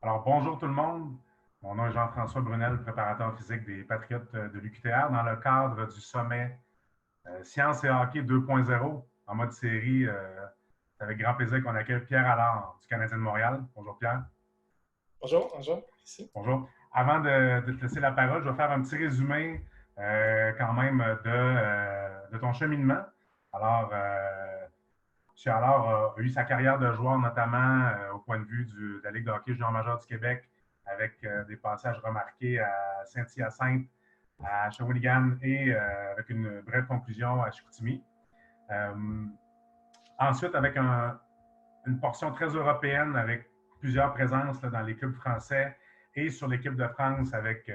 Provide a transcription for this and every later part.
Alors, bonjour tout le monde. Mon nom est Jean-François Brunel, préparateur physique des Patriotes de l'UQTR dans le cadre du sommet Sciences et Hockey 2.0 en mode série. C'est avec grand plaisir qu'on accueille Pierre Allard du Canadien de Montréal. Bonjour Pierre. Bonjour, bonjour, ici. Bonjour. Avant de te laisser la parole, je vais faire un petit résumé quand même de ton cheminement. Alors, M. Allard a eu sa carrière de joueur, notamment au point de vue de la Ligue de hockey junior majeur du Québec, avec des passages remarqués à Saint-Hyacinthe, à Shawinigan et avec une brève conclusion à Chicoutimi. Euh, Ensuite, avec une portion très européenne, avec plusieurs présences là, dans les clubs français et sur l'équipe de France avec,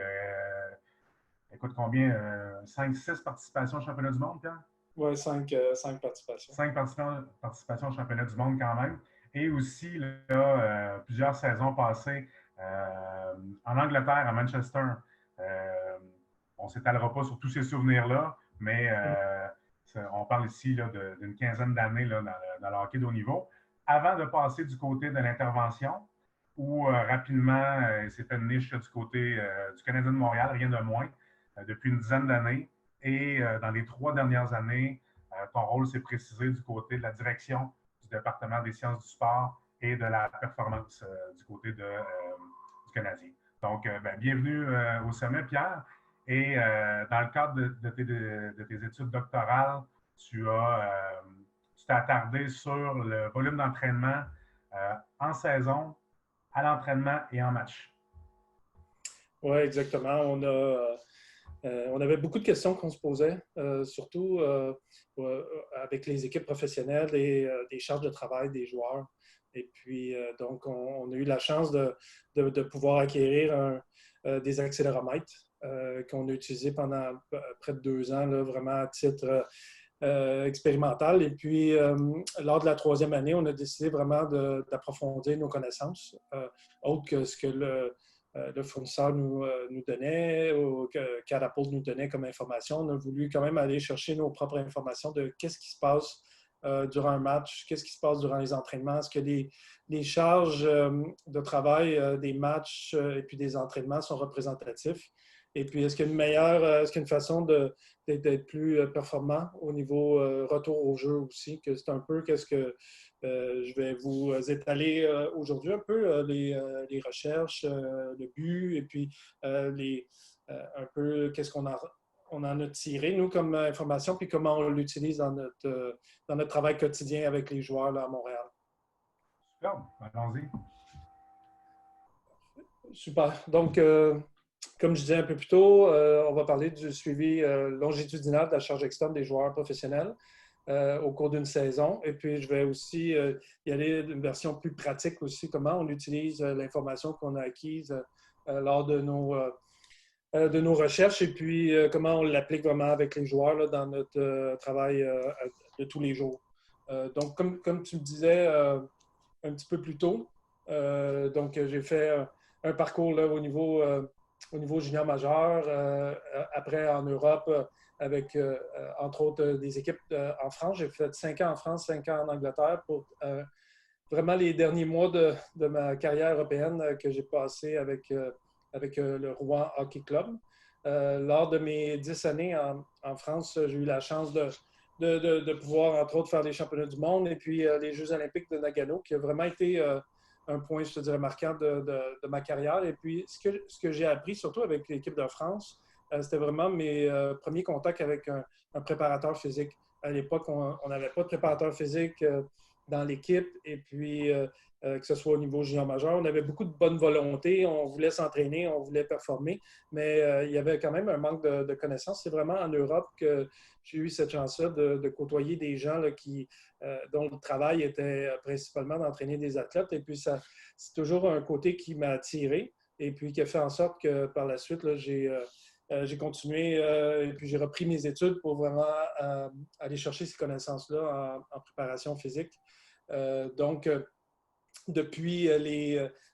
écoute combien, 5-6 participations au championnat du monde, Pierre? Oui, cinq participations. 5 participations au championnat du monde quand même. Et aussi, là, plusieurs saisons passées en Angleterre, à Manchester. Euh, on ne s'étalera pas sur tous ces souvenirs-là, mais on parle ici d'une quinzaine d'années dans le hockey de haut niveau. Avant de passer du côté de l'intervention, où rapidement, il s'est fait une niche du côté du Canadien de Montréal, rien de moins, depuis une dizaine d'années. Et dans les 3 dernières années, ton rôle s'est précisé du côté de la direction du département des sciences du sport et de la performance du côté du Canadien. Donc, bienvenue au sommet, Pierre. Et dans le cadre de tes études doctorales, tu t'es attardé sur le volume d'entraînement en saison, à l'entraînement et en match. Oui, exactement. On avait beaucoup de questions qu'on se posait, surtout avec les équipes professionnelles et des charges de travail des joueurs. Et puis, donc, on a eu la chance de pouvoir acquérir des accéléromètres qu'on a utilisés pendant près de 2 ans, là, vraiment à titre expérimental. Et puis, lors de la troisième année, on a décidé vraiment d'approfondir nos connaissances, autre que ce que le fournisseur nous donnait ou que Catapult nous donnait comme information. On a voulu quand même aller chercher nos propres informations de qu'est-ce qui se passe durant un match, qu'est-ce qui se passe durant les entraînements, est-ce que les charges de travail des matchs et puis des entraînements sont représentatifs. Et puis, est-ce qu'il y a une façon d'être plus performant au niveau retour au jeu aussi, que c'est un peu qu'est-ce que je vais vous étaler aujourd'hui un peu les recherches, le but, et puis un peu qu'est-ce on en a tiré, nous, comme information, puis comment on l'utilise dans notre travail quotidien avec les joueurs là, à Montréal. Superbe, allons-y. Super. Donc, comme je disais un peu plus tôt, on va parler du suivi longitudinal de la charge externe des joueurs professionnels au cours d'une saison. Et puis, je vais aussi y aller d'une version plus pratique aussi, comment on utilise l'information qu'on a acquise lors de nos recherches et puis comment on l'applique vraiment avec les joueurs là, dans notre travail de tous les jours. Donc, comme tu me disais un petit peu plus tôt, donc j'ai fait un parcours là, au niveau junior majeur, après en Europe, avec entre autres des équipes en France. J'ai fait 5 ans en France, 5 ans en Angleterre pour vraiment les derniers mois de ma carrière européenne que j'ai passé avec le Rouen Hockey Club. Lors de mes 10 années en France, j'ai eu la chance de pouvoir, entre autres, faire les championnats du monde et puis les Jeux olympiques de Nagano, qui a vraiment été un point, je te dirais, marquant de ma carrière. Et puis, ce que j'ai appris, surtout avec l'équipe de France, c'était vraiment mes premiers contacts avec un préparateur physique. À l'époque, on n'avait pas de préparateur physique dans l'équipe et puis que ce soit au niveau junior majeur. On avait beaucoup de bonne volonté, on voulait s'entraîner, on voulait performer, mais il y avait quand même un manque de connaissances. C'est vraiment en Europe que j'ai eu cette chance-là de côtoyer des gens là, dont le travail était principalement d'entraîner des athlètes. Et puis, c'est toujours un côté qui m'a attiré et puis qui a fait en sorte que par la suite, là, j'ai continué et puis j'ai repris mes études pour vraiment aller chercher ces connaissances-là en préparation physique. Donc, depuis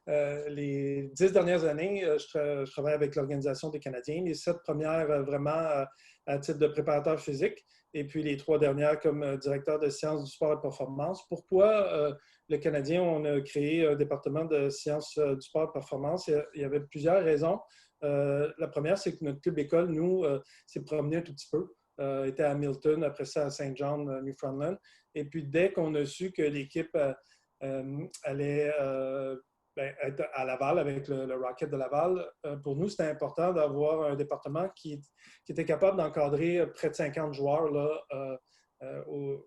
les 10 dernières années, je travaille avec l'Organisation des Canadiens. Les 7 premières, vraiment à titre de préparateur physique. Et puis les 3 dernières comme directeur de sciences du sport et de performance. Pourquoi le Canadien, on a créé un département de sciences du sport et de performance? Il y avait plusieurs raisons. La première, c'est que notre club école, nous, s'est promené un tout petit peu. Était à Hamilton, après ça à Saint John, Newfoundland. Et puis dès qu'on a su que l'équipe allait être à Laval avec le Rocket de Laval, pour nous, c'était important d'avoir un département qui était capable d'encadrer près de 50 joueurs là,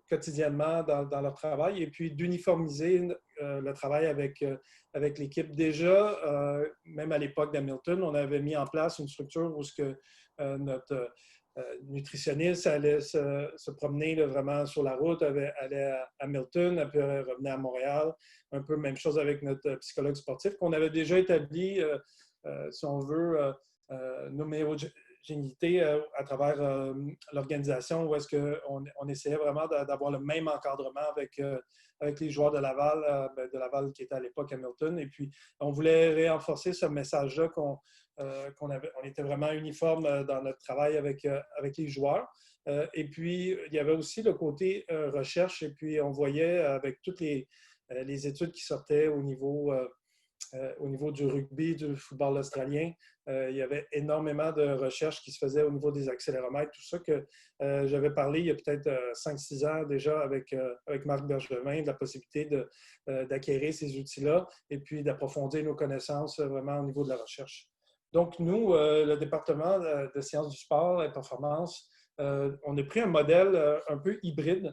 quotidiennement dans leur travail et puis d'uniformiser le travail avec l'équipe. Déjà, même à l'époque d'Hamilton, on avait mis en place une structure où notre nutritionniste allait se promener là, vraiment sur la route, allait à Hamilton, après revenait à Montréal. Un peu même chose avec notre psychologue sportif qu'on avait déjà établi, si on veut, homogénéité à travers l'organisation où est-ce qu'on essayait vraiment d'avoir le même encadrement avec les joueurs de Laval qui était à l'époque Hamilton. Et puis, on voulait renforcer ce message-là qu'on était vraiment uniforme dans notre travail avec les joueurs. Et puis, il y avait aussi le côté recherche. Et puis, on voyait avec toutes les études qui sortaient au niveau du rugby, du football australien, il y avait énormément de recherches qui se faisaient au niveau des accéléromètres, tout ça que j'avais parlé il y a peut-être 5-6 ans déjà avec Marc Bergevin, de la possibilité d'acquérir ces outils-là et puis d'approfondir nos connaissances vraiment au niveau de la recherche. Donc, nous, le département de sciences du sport et performance, on a pris un modèle un peu hybride,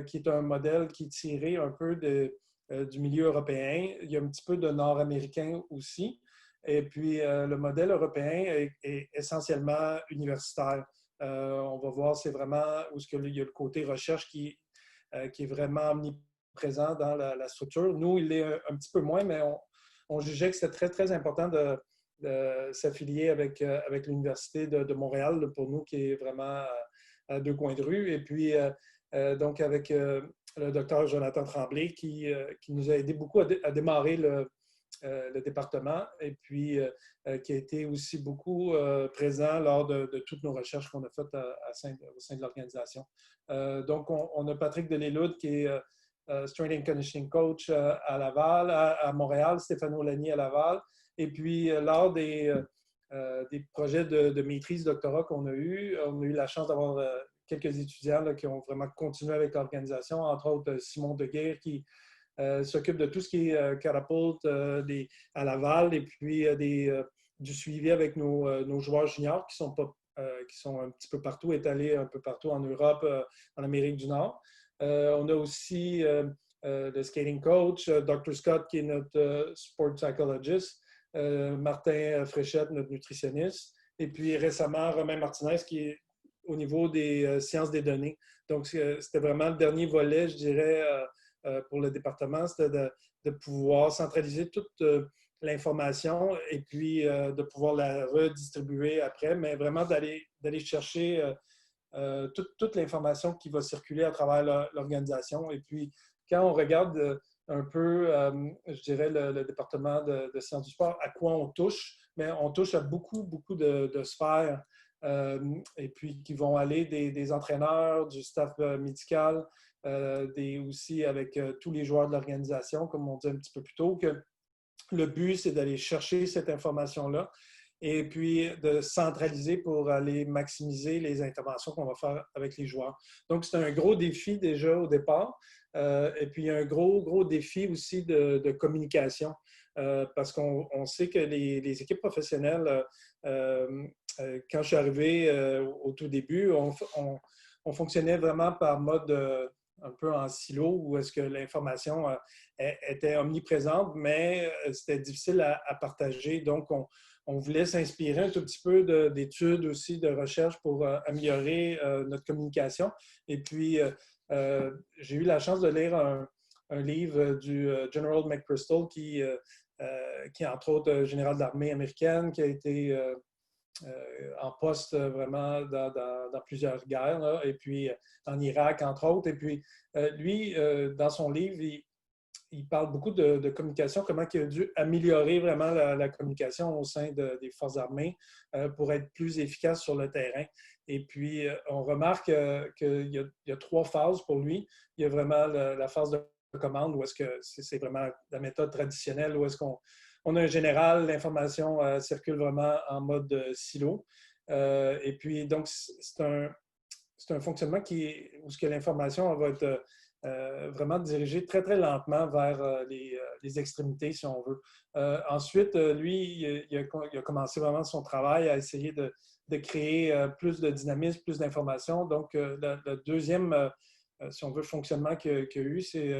qui est un modèle qui est tiré un peu du milieu européen. Il y a un petit peu de nord-américain aussi. Et puis, le modèle européen est essentiellement universitaire. On va voir, c'est vraiment où il y a le côté recherche qui est vraiment omniprésent dans la structure. Nous, il est un petit peu moins, mais on jugeait que c'était très, très important de s'affilier avec l'Université de Montréal, pour nous, qui est vraiment à 2 coins de rue. Et puis, donc, avec le docteur Jonathan Tremblay, qui nous a aidé beaucoup à démarrer le département et puis qui a été aussi beaucoup présent lors de toutes nos recherches qu'on a faites au sein de l'organisation. Donc, on a Patrick Delisle, qui est Strength and Conditioning Coach à Laval, à Montréal, Stéphano Lagny à Laval. Et puis, lors des projets de maîtrise, doctorat qu'on a eu, on a eu la chance d'avoir quelques étudiants là, qui ont vraiment continué avec l'organisation, entre autres Simon Deguerre, qui s'occupe de tout ce qui est catapulte à Laval et puis du suivi avec nos joueurs juniors qui sont un petit peu partout, étalés un peu partout en Europe, en Amérique du Nord. On a aussi le skating coach, Dr. Scott, qui est notre sport psychologist, Martin Fréchette, notre nutritionniste, et puis récemment, Romain Martinez, qui est au niveau des sciences des données. Donc, c'était vraiment le dernier volet, je dirais, pour le département, c'était de pouvoir centraliser toute l'information et puis de pouvoir la redistribuer après, mais vraiment d'aller chercher toute l'information qui va circuler à travers l'organisation. Et puis, quand on regarde un peu, je dirais, le département de sciences du sport, à quoi on touche, mais on touche à beaucoup, beaucoup de sphères et puis qui vont aller des entraîneurs, du staff médical, aussi avec tous les joueurs de l'organisation, comme on dit un petit peu plus tôt, que le but, c'est d'aller chercher cette information-là et puis de centraliser pour aller maximiser les interventions qu'on va faire avec les joueurs. Donc, c'est un gros défi déjà au départ. Et puis, un gros défi aussi de communication. Parce qu'on sait que les équipes professionnelles, quand je suis arrivé au tout début, on fonctionnait vraiment par mode un peu en silo, où est-ce que l'information était omniprésente, mais c'était difficile à partager. Donc, on voulait s'inspirer un tout petit peu d'études aussi, de recherche pour améliorer notre communication. Et puis, j'ai eu la chance de lire un livre du General McChrystal, qui est entre autres général d'armée américaine, qui a été en poste vraiment dans plusieurs guerres, là, et puis en Irak, entre autres. Et puis, lui, dans son livre, il parle beaucoup de communication, comment il a dû améliorer vraiment la communication au sein des forces armées pour être plus efficace sur le terrain. Et puis, on remarque qu'il y a 3 phases pour lui. Il y a vraiment la phase de commande, où est-ce que c'est vraiment la méthode traditionnelle, où est-ce qu'on a un général, l'information circule vraiment en mode silo. Et puis, donc, c'est un fonctionnement où ce que l'information va être vraiment dirigée très, très lentement vers les extrémités, si on veut. Ensuite, lui, il a commencé vraiment son travail à essayer de créer plus de dynamisme, plus d'informations. Donc, le deuxième, si on veut, fonctionnement qu'il y a eu, c'est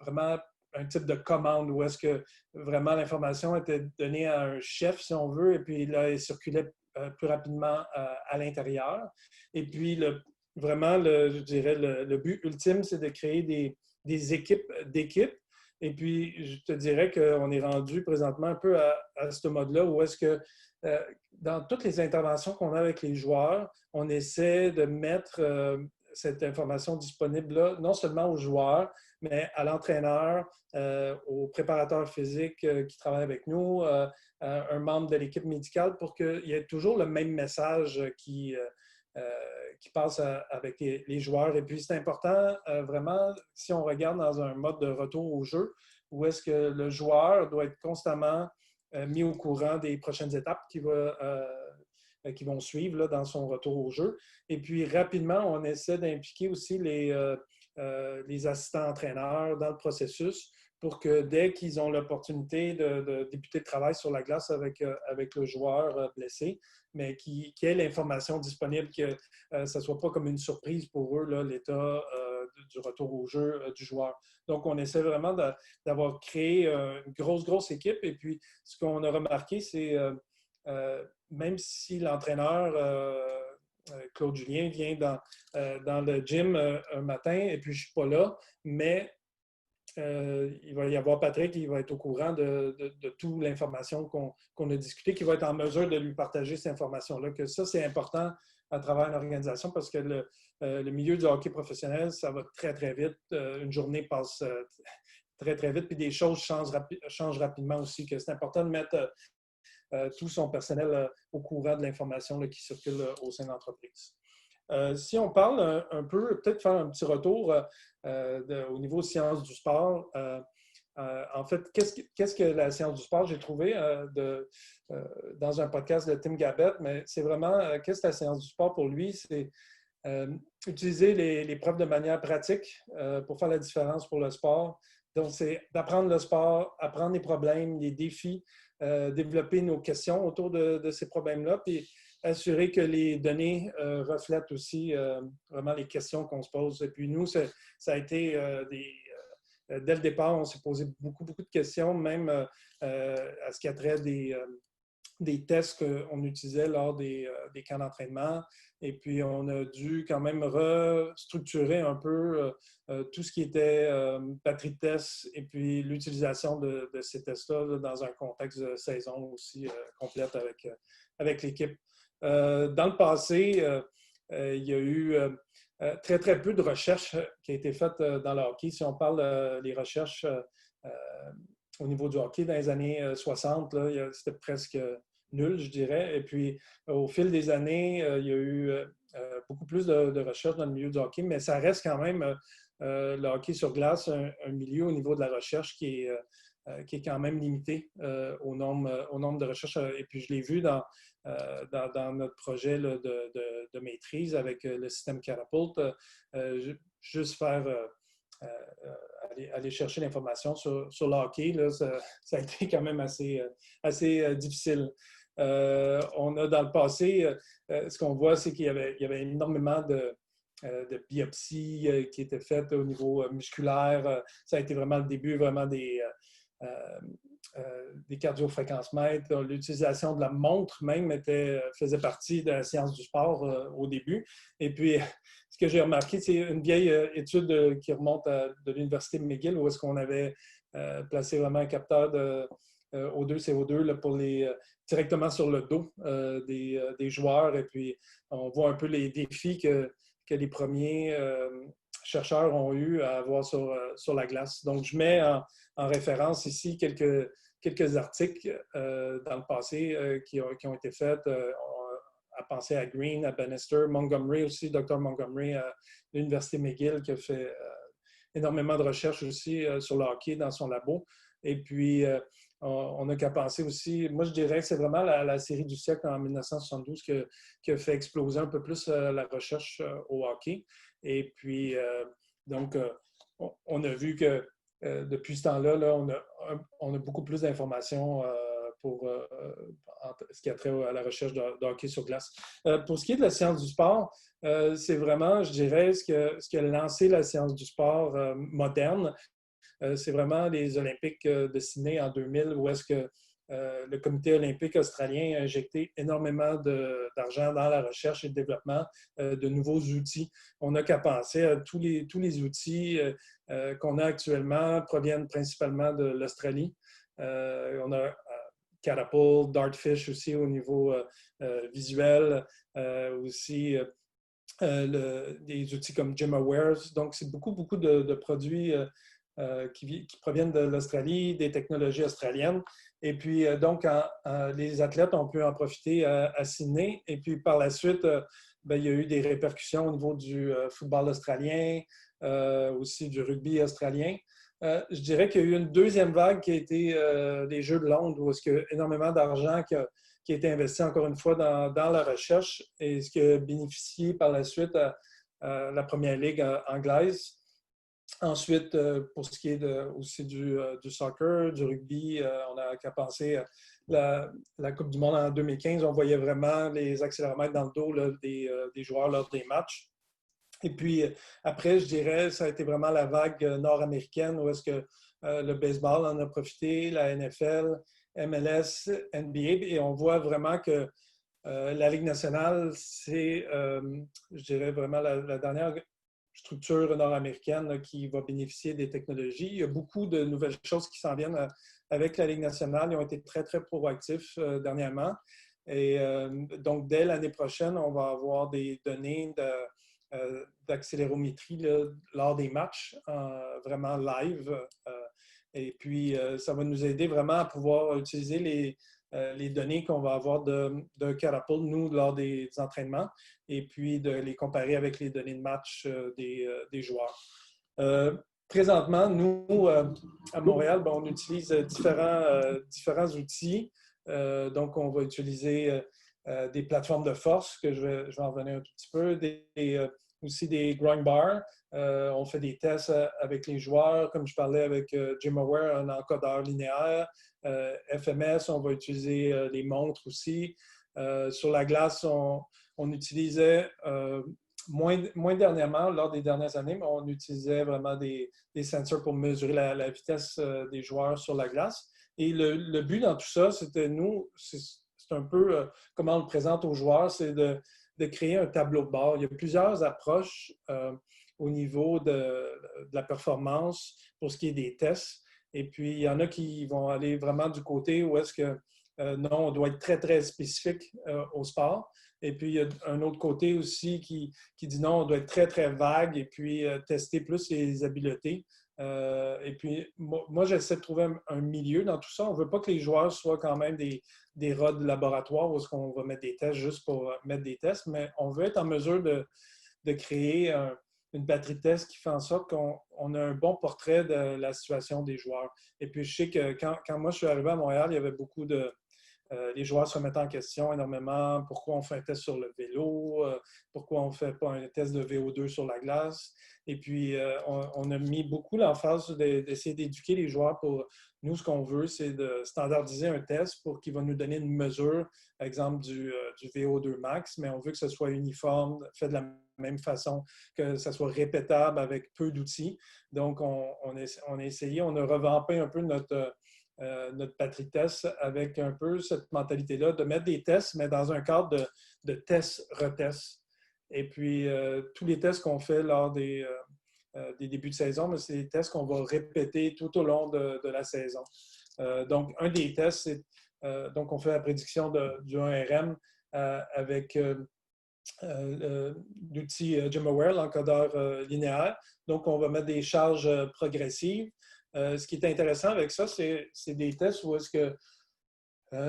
vraiment un type de commande où est-ce que vraiment l'information était donnée à un chef, si on veut, et puis là, elle circulait plus rapidement à l'intérieur. Et puis, vraiment, je dirais, le but ultime, c'est de créer des équipes d'équipes. Et puis, je te dirais qu'on est rendu présentement un peu à ce mode-là où est-ce que dans toutes les interventions qu'on a avec les joueurs, on essaie de mettre cette information disponible-là, non seulement aux joueurs, mais à l'entraîneur, au préparateur physique qui travaille avec nous, un membre de l'équipe médicale pour qu'il y ait toujours le même message qui passe avec les joueurs. Et puis, c'est important, vraiment, si on regarde dans un mode de retour au jeu, où est-ce que le joueur doit être constamment mis au courant des prochaines étapes qui vont suivre là, dans son retour au jeu. Et puis, rapidement, on essaie d'impliquer aussi les assistants entraîneurs dans le processus pour que dès qu'ils ont l'opportunité de débuter le travail sur la glace avec le joueur blessé, mais qui ait l'information disponible, que ça ne soit pas comme une surprise pour eux, là, l'état du retour au jeu du joueur. Donc, on essaie vraiment d'avoir créé une grosse équipe. Et puis, ce qu'on a remarqué, c'est même si l'entraîneur Claude Julien vient dans le gym un matin et puis je ne suis pas là, mais il va y avoir Patrick qui va être au courant de toute l'information qu'on a discutée, qui va être en mesure de lui partager cette information-là. Que ça, c'est important à travers une organisation parce que le milieu du hockey professionnel, ça va très, très vite. Une journée passe très, très vite, puis des choses changent rapidement aussi. Que c'est important de mettre tout son personnel au courant de l'information qui circule au sein de l'entreprise. Si on parle un peu, peut-être faire un petit retour au niveau sciences du sport. En fait, qu'est-ce que la science du sport? J'ai trouvé dans un podcast de Tim Gabbett, mais c'est vraiment, qu'est-ce que la science du sport pour lui? C'est utiliser les preuves de manière pratique pour faire la différence pour le sport. Donc, c'est d'apprendre le sport, apprendre les problèmes, les défis, développer nos questions autour de ces problèmes-là, puis assurer que les données reflètent aussi vraiment les questions qu'on se pose. Et puis nous, ça a été dès le départ, on s'est posé beaucoup de questions, même à ce qui a trait des tests qu'on utilisait lors des camps d'entraînement. Et puis, on a dû quand même restructurer un peu tout ce qui était batterie de tests et puis l'utilisation de ces tests-là dans un contexte de saison aussi complète avec l'équipe. Dans le passé, il y a eu très, très peu de recherches qui ont été faites dans le hockey. Si on parle des recherches au niveau du hockey dans les années 60, c'était presque nul, je dirais. Et puis, au fil des années, il y a eu beaucoup plus de recherches dans le milieu du hockey, mais ça reste quand même le hockey sur glace, un milieu au niveau de la recherche qui est quand même limité au nombre de recherches. Et puis, je l'ai vu dans notre projet là, de maîtrise avec le système Catapult, juste faire aller chercher l'information sur le hockey, là, ça a été quand même assez difficile. On a dans le passé, ce qu'on voit, c'est qu'il y avait énormément de biopsies qui étaient faites au niveau musculaire. Ça a été vraiment le début vraiment des cardiofréquencemètres. L'utilisation de la montre même faisait partie de la science du sport au début. Et puis, ce que j'ai remarqué, c'est une vieille étude qui remonte de l'Université McGill où est-ce qu'on avait placé vraiment un capteur de O2, CO2 là, directement sur le dos des joueurs. Et puis, on voit un peu les défis que les premiers chercheurs ont eu à avoir sur la glace. Donc, je mets en référence ici quelques articles dans le passé qui ont été faits à penser à Green, à Bannister, Montgomery aussi, Dr. Montgomery à l'Université McGill qui a fait énormément de recherches aussi sur le hockey dans son labo. Et puis, on n'a qu'à penser aussi, moi je dirais que c'est vraiment la série du siècle en 1972 qui a fait exploser un peu plus la recherche au hockey. Et puis, donc, on a vu que depuis ce temps-là, là, on a beaucoup plus d'informations pour ce qui a trait à la recherche de hockey sur glace. Pour ce qui est de la science du sport, c'est vraiment, je dirais, ce qui a lancé la science du sport moderne. C'est vraiment les Olympiques de Sydney en 2000 où est-ce que le comité olympique australien a injecté énormément d'argent dans la recherche et le développement de nouveaux outils. On n'a qu'à penser à tous les outils qu'on a actuellement proviennent principalement de l'Australie. On a Catapult, Dartfish aussi au niveau visuel, aussi des outils comme GymAware. Donc, c'est beaucoup de produits qui proviennent de l'Australie, des technologies australiennes. Et puis, donc, les athlètes ont pu en profiter à Sydney. Et puis, par la suite, il y a eu des répercussions au niveau du football australien, aussi du rugby australien. Je dirais qu'il y a eu une deuxième vague qui a été les Jeux de Londres, où il y a énormément d'argent qui a été investi encore une fois dans la recherche et ce qui a bénéficié par la suite à la première ligue anglaise. Ensuite, pour ce qui est aussi du soccer, du rugby, on n'a qu'à penser à la Coupe du monde en 2015. On voyait vraiment les accéléromètres dans le dos là, des joueurs lors des matchs. Et puis, après, je dirais, ça a été vraiment la vague nord-américaine où est-ce que le baseball en a profité, la NFL, MLS, NBA. Et on voit vraiment que la Ligue nationale, c'est, je dirais, vraiment la dernière structure nord-américaine qui va bénéficier des technologies. Il y a beaucoup de nouvelles choses qui s'en viennent avec la Ligue nationale. Ils ont été très, très proactifs dernièrement. Et donc, dès l'année prochaine, on va avoir des données d'accélérométrie lors des matchs, vraiment live. Et puis, ça va nous aider vraiment à pouvoir utiliser les données qu'on va avoir de Catapult, nous, lors des entraînements, et puis de les comparer avec les données de match des joueurs. Présentement, nous, à Montréal, on utilise différents outils. Donc, on va utiliser des plateformes de force, que je vais en revenir un tout petit peu, aussi des grind bars. On fait des tests avec les joueurs, comme je parlais avec GymAware, un encodeur linéaire. FMS, on va utiliser les montres aussi. Sur la glace, on utilisait, moins dernièrement, lors des dernières années, mais on utilisait vraiment des sensors pour mesurer la vitesse des joueurs sur la glace. Et le but dans tout ça, c'était c'est un peu comment on le présente aux joueurs, c'est de créer un tableau de bord. Il y a plusieurs approches au niveau de la performance pour ce qui est des tests. Et puis, il y en a qui vont aller vraiment du côté où est-ce que non, on doit être très, très spécifique au sport. Et puis, il y a un autre côté aussi qui dit non, on doit être très, très vague et puis tester plus les habiletés. Et puis, moi j'essaie de trouver un milieu dans tout ça. On ne veut pas que les joueurs soient quand même des rats de laboratoire où est-ce qu'on va mettre des tests juste pour mettre des tests, mais on veut être en mesure de créer une batterie de tests qui fait en sorte qu'on a un bon portrait de la situation des joueurs. Et puis, je sais que quand moi je suis arrivé à Montréal, il y avait beaucoup de... les joueurs se remettent en question énormément. Pourquoi on fait un test sur le vélo? Pourquoi on ne fait pas un test de VO2 sur la glace? Et puis, on a mis beaucoup l'emphase d'essayer d'éduquer les joueurs pour... Nous, ce qu'on veut, c'est de standardiser un test pour qu'il va nous donner une mesure, par exemple, du VO2 max, mais on veut que ce soit uniforme, fait de la même façon, que ça soit répétable avec peu d'outils. Donc, on a essayé, on a revampé un peu notre batterie de tests avec un peu cette mentalité-là de mettre des tests, mais dans un cadre de test-retest. Et puis, tous les tests qu'on fait lors des débuts de saison, mais c'est des tests qu'on va répéter tout au long de la saison. Donc, un des tests, c'est donc on fait la prédiction du 1RM avec l'outil GymAware, l'encodeur linéaire. Donc, on va mettre des charges progressives. Ce qui est intéressant avec ça, c'est des tests où est-ce que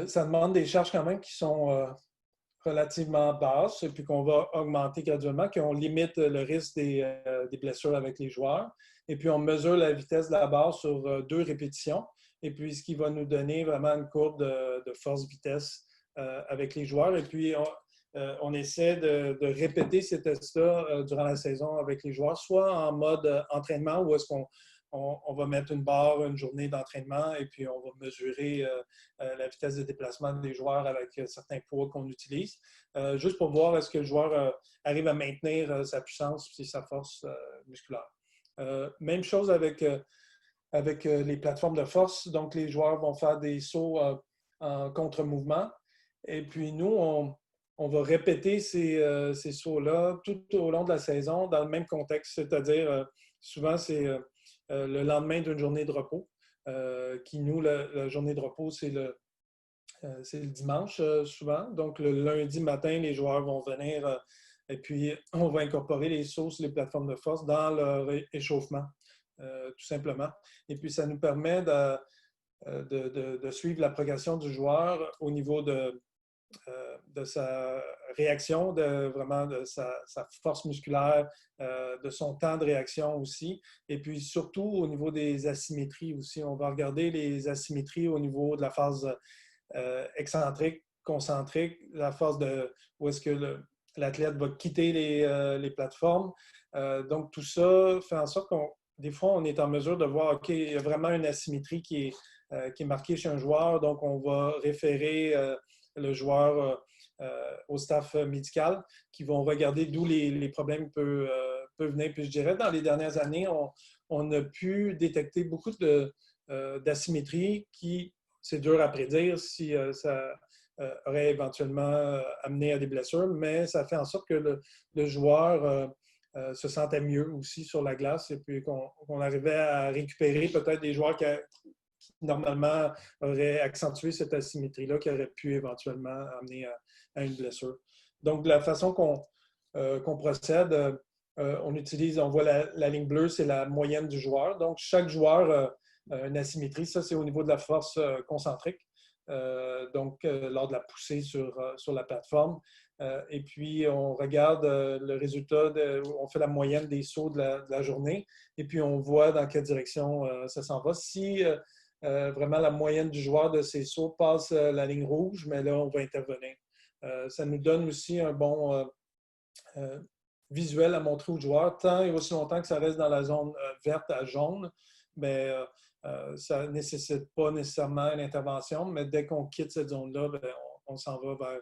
ça demande des charges quand même qui sont relativement basses et puis qu'on va augmenter graduellement, qu'on limite le risque des blessures avec les joueurs. Et puis, on mesure la vitesse de la barre sur 2 répétitions. Et puis, ce qui va nous donner vraiment une courbe de force-vitesse avec les joueurs. Et puis, on essaie de répéter ces tests-là durant la saison avec les joueurs, soit en mode entraînement, où est-ce qu'on va mettre une barre, une journée d'entraînement, et puis on va mesurer la vitesse de déplacement des joueurs avec certains poids qu'on utilise, juste pour voir est-ce que le joueur arrive à maintenir sa puissance et sa force musculaire. Même chose avec les plateformes de force. Donc, les joueurs vont faire des sauts en contre-mouvement. Et puis, nous, on va répéter ces sauts-là tout au long de la saison dans le même contexte, c'est-à-dire souvent, c'est le lendemain d'une journée de repos, qui, nous, la journée de repos, c'est le dimanche souvent. Donc, le lundi matin, les joueurs vont venir et puis on va incorporer les sauts sur les plateformes de force dans leur échauffement, tout simplement. Et puis, ça nous permet de suivre la progression du joueur au niveau de sa réaction, vraiment de sa force musculaire, de son temps de réaction aussi. Et puis surtout au niveau des asymétries aussi. On va regarder les asymétries au niveau de la phase excentrique, concentrique, la phase où est-ce que l'athlète va quitter les plateformes. Donc tout ça fait en sorte des fois, on est en mesure de voir, OK, il y a vraiment une asymétrie qui est marquée chez un joueur. Donc on va référer le joueur au staff médical qui vont regarder d'où les problèmes peuvent venir. Puis je dirais, dans les dernières années, on a pu détecter beaucoup d'asymétries qui, c'est dur à prédire si ça aurait éventuellement amené à des blessures, mais ça fait en sorte que le joueur se sentait mieux aussi sur la glace et puis qu'on arrivait à récupérer peut-être des joueurs qui normalement aurait accentué cette asymétrie-là qui aurait pu éventuellement amener à une blessure. Donc, de la façon qu'on procède, on voit la ligne bleue, c'est la moyenne du joueur. Donc, chaque joueur a une asymétrie. Ça, c'est au niveau de la force concentrique. Lors de la poussée sur la plateforme. Et puis, on regarde le résultat, on fait la moyenne des sauts de la journée, et puis on voit dans quelle direction ça s'en va. Si vraiment la moyenne du joueur de ces sauts passe la ligne rouge, mais là, on va intervenir. Ça nous donne aussi un bon visuel à montrer aux joueurs, tant et aussi longtemps que ça reste dans la zone verte à jaune, mais ça ne nécessite pas nécessairement une intervention, mais dès qu'on quitte cette zone-là, on s'en va vers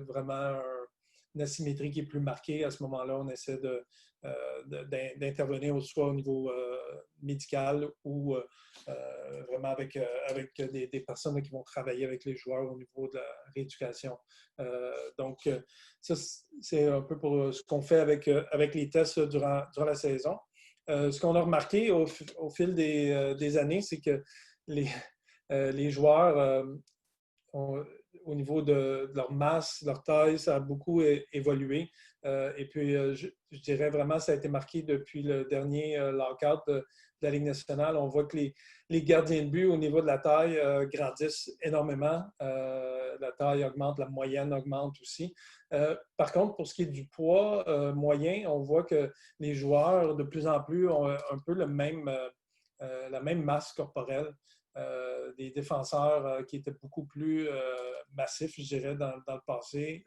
vraiment une asymétrie qui est plus marquée. À ce moment-là, on essaie d'intervenir soit au niveau médical ou vraiment avec des personnes qui vont travailler avec les joueurs au niveau de la rééducation. Donc, ça, c'est un peu pour ce qu'on fait avec les tests durant la saison. Ce qu'on a remarqué au fil des années, c'est que les joueurs, au niveau de leur masse, leur taille, ça a beaucoup évolué. Et puis, je dirais vraiment, ça a été marqué depuis le dernier lockout de la Ligue nationale. On voit que les gardiens de but, au niveau de la taille, grandissent énormément. La taille augmente, la moyenne augmente aussi. Par contre, pour ce qui est du poids moyen, on voit que les joueurs, de plus en plus, ont un peu la même masse corporelle. Des défenseurs qui étaient beaucoup plus massifs, je dirais, dans le passé.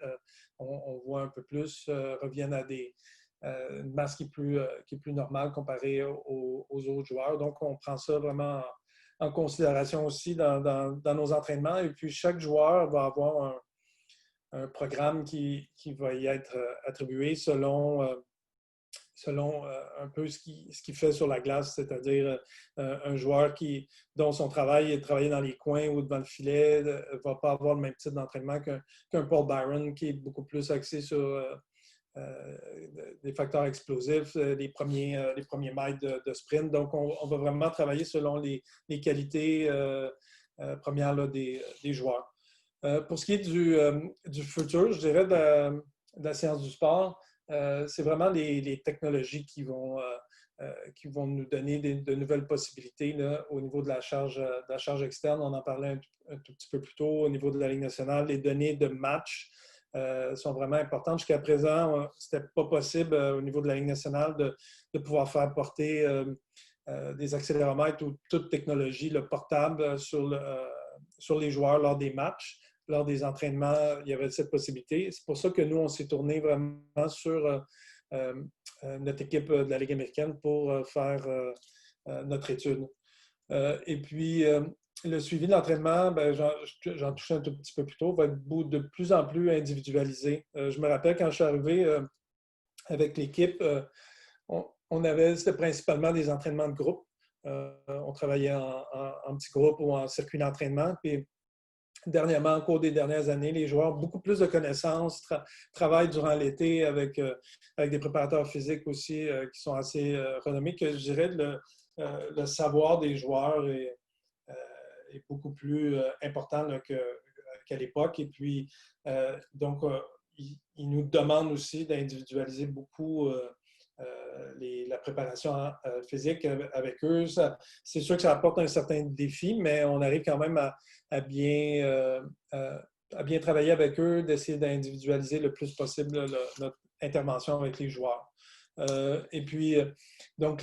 On voit un peu plus, reviennent à une masse qui est plus normale comparée aux autres joueurs. Donc, on prend ça vraiment en considération aussi dans nos entraînements. Et puis, chaque joueur va avoir un programme qui va y être attribué selon un peu ce qu'il fait sur la glace, c'est-à-dire un joueur dont son travail est de travailler dans les coins ou devant le filet, ne va pas avoir le même type d'entraînement qu'un Paul Byron qui est beaucoup plus axé sur des facteurs explosifs, les premiers mètres de sprint. Donc, on va vraiment travailler selon les qualités premières là, des joueurs. Pour ce qui est du futur, je dirais de la science du sport, c'est vraiment les technologies qui vont nous donner de nouvelles possibilités là, au niveau de la charge externe. On en parlait un tout petit peu plus tôt au niveau de la Ligue nationale. Les données de match sont vraiment importantes. Jusqu'à présent, ce n'était pas possible au niveau de la Ligue nationale de pouvoir faire porter des accéléromètres ou toute technologie portable sur les joueurs lors des matchs. Lors des entraînements, il y avait cette possibilité. C'est pour ça que nous, on s'est tourné vraiment sur notre équipe de la Ligue américaine pour faire notre étude. Et puis, le suivi de l'entraînement, j'en touchais un tout petit peu plus tôt, va être de plus en plus individualisé. Je me rappelle quand je suis arrivé avec l'équipe, c'était principalement des entraînements de groupe. On travaillait en petits groupes ou en circuit d'entraînement. Puis, dernièrement, au cours des dernières années, les joueurs ont beaucoup plus de connaissances, travaillent durant l'été avec des préparateurs physiques aussi qui sont assez renommés, que je dirais le savoir des joueurs est beaucoup plus important là, qu'à l'époque. Et puis, donc, ils nous demandent aussi d'individualiser beaucoup la préparation physique avec eux. C'est sûr que ça apporte un certain défi, mais on arrive quand même à bien travailler avec eux, d'essayer d'individualiser le plus possible notre intervention avec les joueurs. Et puis, donc,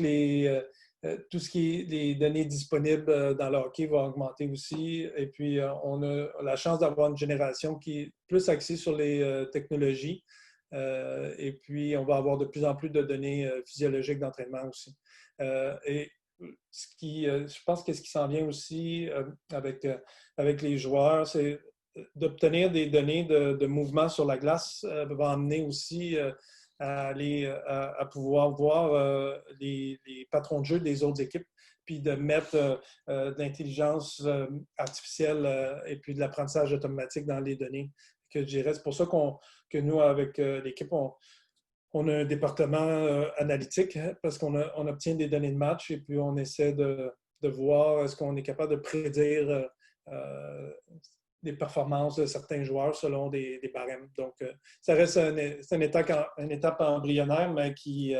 tout ce qui est les données disponibles dans le hockey va augmenter aussi. Et puis, on a la chance d'avoir une génération qui est plus axée sur les technologies. Et puis, on va avoir de plus en plus de données physiologiques d'entraînement aussi. Et je pense que ce qui s'en vient aussi avec les joueurs, c'est d'obtenir des données de mouvement sur la glace va amener aussi à pouvoir voir les patrons de jeu des autres équipes, puis de mettre de l'intelligence artificielle et puis de l'apprentissage automatique dans les données. Que je dirais, c'est pour ça que nous, avec l'équipe, on a un département analytique parce qu'on obtient des données de match et puis on essaie de voir est-ce qu'on est capable de prédire des performances de certains joueurs selon des barèmes. Donc, ça reste une étape embryonnaire, mais qui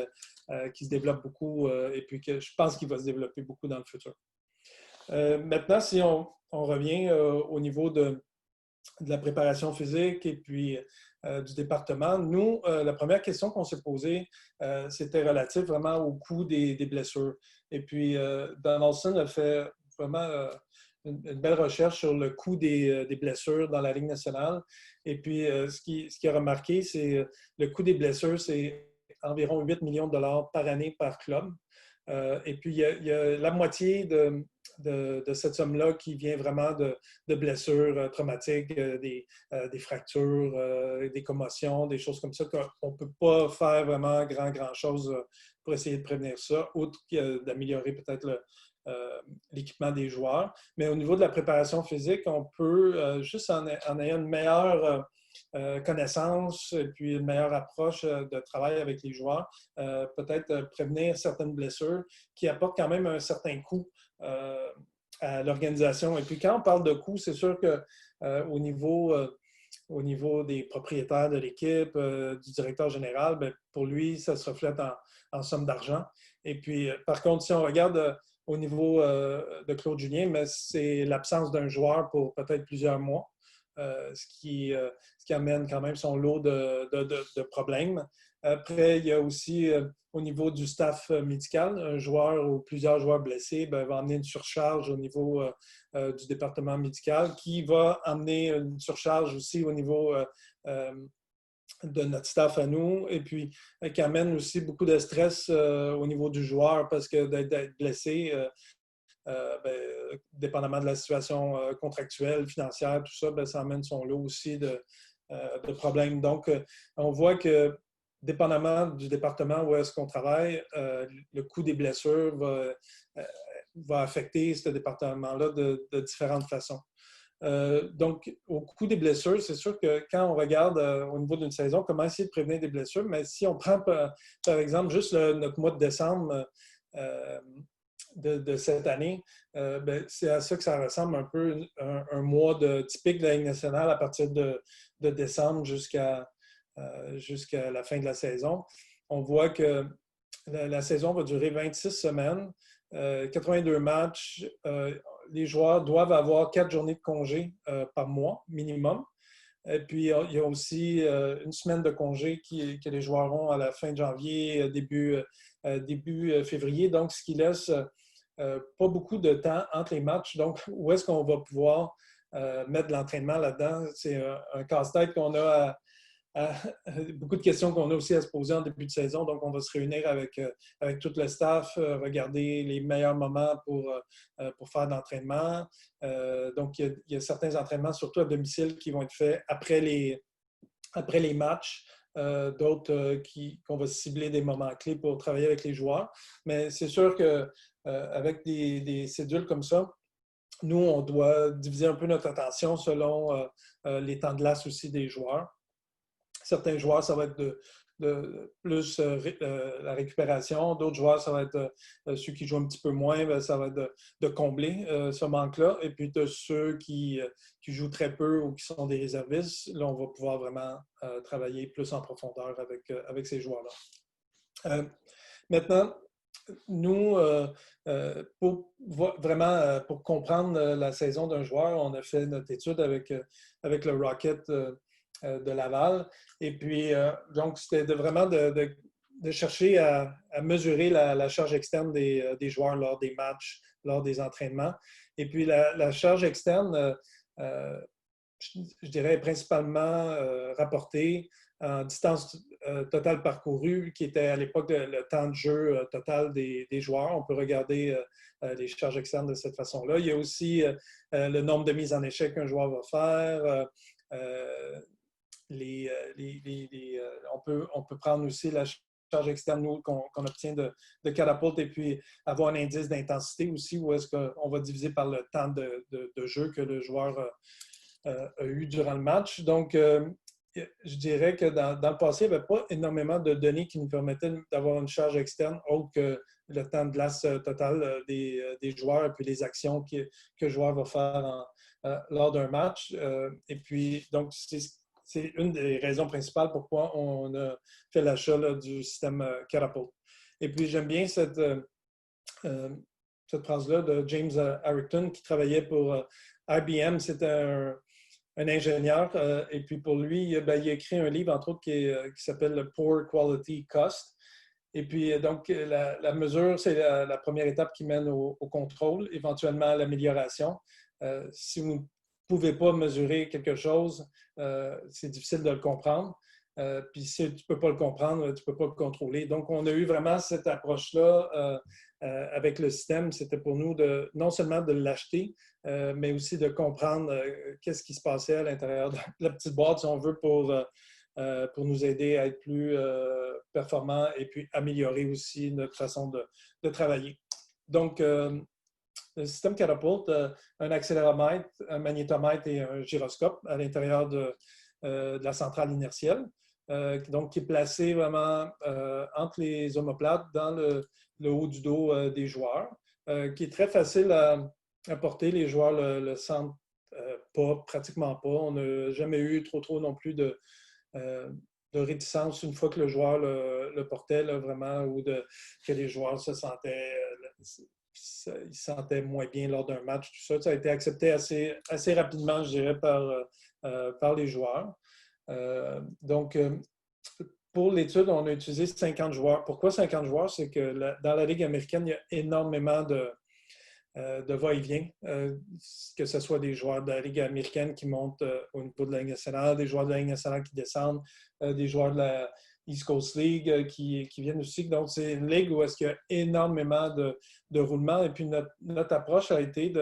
se développe beaucoup et puis que je pense qu'il va se développer beaucoup dans le futur. Maintenant, si on revient au niveau de la préparation physique et puis du département, nous, la première question qu'on s'est posée, c'était relative vraiment au coût des blessures. Et puis, Donaldson a fait vraiment une belle recherche sur le coût des blessures dans la Ligue nationale. Et puis, ce qu'il a remarqué, c'est le coût des blessures, c'est environ 8 millions de dollars par année par club. Et puis, il y a la moitié de cette somme-là qui vient vraiment de blessures traumatiques, des fractures, des commotions, des choses comme ça, qu'on ne peut pas faire vraiment grand-chose pour essayer de prévenir ça, outre d'améliorer peut-être l'équipement des joueurs. Mais au niveau de la préparation physique, on peut, juste en ayant une meilleure connaissance et puis une meilleure approche de travail avec les joueurs, peut-être prévenir certaines blessures qui apportent quand même un certain coût à l'organisation. Et puis quand on parle de coût, c'est sûr qu'au niveau des propriétaires de l'équipe, du directeur général, bien, pour lui, ça se reflète en somme d'argent. Et puis, par contre, si on regarde au niveau de Claude Julien, mais c'est l'absence d'un joueur pour peut-être plusieurs mois, ce qui amène quand même son lot de problèmes. Après, il y a aussi au niveau du staff médical, un joueur ou plusieurs joueurs blessés va amener une surcharge au niveau du département médical qui va amener une surcharge aussi au niveau de notre staff à nous et puis qui amène aussi beaucoup de stress au niveau du joueur parce que d'être blessé, dépendamment de la situation contractuelle, financière, tout ça, ça amène son lot aussi de problèmes. Donc, on voit que dépendamment du département où est-ce qu'on travaille, le coût des blessures va affecter ce département-là de différentes façons. Donc, au coût des blessures, c'est sûr que quand on regarde au niveau d'une saison, comment essayer de prévenir des blessures, mais si on prend par exemple juste notre mois de décembre de cette année, c'est à ça que ça ressemble un peu un mois typique de la Ligue nationale à partir de décembre jusqu'à jusqu'à la fin de la saison. On voit que la saison va durer 26 semaines, 82 matchs. Les joueurs doivent avoir 4 journées de congé par mois minimum. Et puis, il y a aussi une semaine de congé que les joueurs ont à la fin de janvier, début février. Donc, ce qui laisse pas beaucoup de temps entre les matchs. Donc, où est-ce qu'on va pouvoir mettre de l'entraînement là-dedans? C'est un casse-tête qu'on a beaucoup de questions qu'on a aussi à se poser en début de saison. Donc, on va se réunir avec tout le staff, regarder les meilleurs moments pour faire de l'entraînement. Donc, il y a certains entraînements, surtout à domicile, qui vont être faits après les matchs. D'autres qu'on va cibler des moments clés pour travailler avec les joueurs. Mais c'est sûr qu'avec des cédules comme ça, nous, on doit diviser un peu notre attention selon les temps de glace aussi des joueurs. Certains joueurs, ça va être plus la récupération. D'autres joueurs, ça va être ceux qui jouent un petit peu moins, bien, ça va être de combler ce manque-là. Et puis, de ceux qui jouent très peu ou qui sont des réservistes, là, on va pouvoir vraiment travailler plus en profondeur avec ces joueurs-là. Maintenant, nous, pour comprendre la saison d'un joueur, on a fait notre étude avec le Rocket de Laval. Et puis, donc, c'était vraiment de chercher à mesurer la charge externe des joueurs lors des matchs, lors des entraînements. Et puis, la charge externe, je dirais, principalement rapportée en distance totale parcourue, qui était à l'époque le temps de jeu total des joueurs. On peut regarder les charges externes de cette façon-là. Il y a aussi le nombre de mises en échec qu'un joueur va faire. On peut prendre aussi la charge externe qu'on obtient de Catapult et puis avoir un indice d'intensité aussi, où est-ce qu'on va diviser par le temps de jeu que le joueur a eu durant le match. Donc, je dirais que dans le passé, il n'y avait pas énormément de données qui nous permettaient d'avoir une charge externe autre que le temps de glace total des joueurs et puis les actions que le joueur va faire lors d'un match. Et puis, donc, c'est une des raisons principales pourquoi on a fait l'achat du système Catapult. Et puis, j'aime bien cette phrase-là de James Harrington qui travaillait pour IBM. C'était un ingénieur. Et puis, pour lui, il a écrit un livre, entre autres, qui s'appelle le Poor Quality Cost. Et puis, donc, la mesure, c'est la première étape qui mène au contrôle, éventuellement à l'amélioration. Si vous ne pouvez pas mesurer quelque chose, c'est difficile de le comprendre. Puis si tu ne peux pas le comprendre, tu ne peux pas le contrôler. Donc, on a eu vraiment cette approche-là avec le système. C'était pour nous non seulement de l'acheter, mais aussi de comprendre qu'est-ce qui se passait à l'intérieur de la petite boîte, si on veut, pour nous aider à être plus performants et puis améliorer aussi notre façon de travailler. Donc, le système Catapult, un accéléromètre, un magnétomètre et un gyroscope à l'intérieur de la centrale inertielle, donc qui est placé vraiment entre les omoplates dans le haut du dos des joueurs, qui est très facile à porter. Les joueurs le sentent pratiquement pas. On n'a jamais eu trop non plus de réticence une fois que le joueur le portait, là, vraiment, ou que les joueurs se sentaient... ils se sentaient moins bien lors d'un match, tout ça. Ça a été accepté assez rapidement, je dirais, par les joueurs. Donc, pour l'étude, on a utilisé 50 joueurs. Pourquoi 50 joueurs? C'est que dans la Ligue américaine, il y a énormément de va-et-vient, que ce soit des joueurs de la Ligue américaine qui montent au niveau de la Ligue nationale, des joueurs de la Ligue nationale qui descendent, des joueurs de la East Coast League qui viennent aussi. Donc, c'est une ligue où est-ce qu'il y a énormément de roulement. Et puis, notre approche a été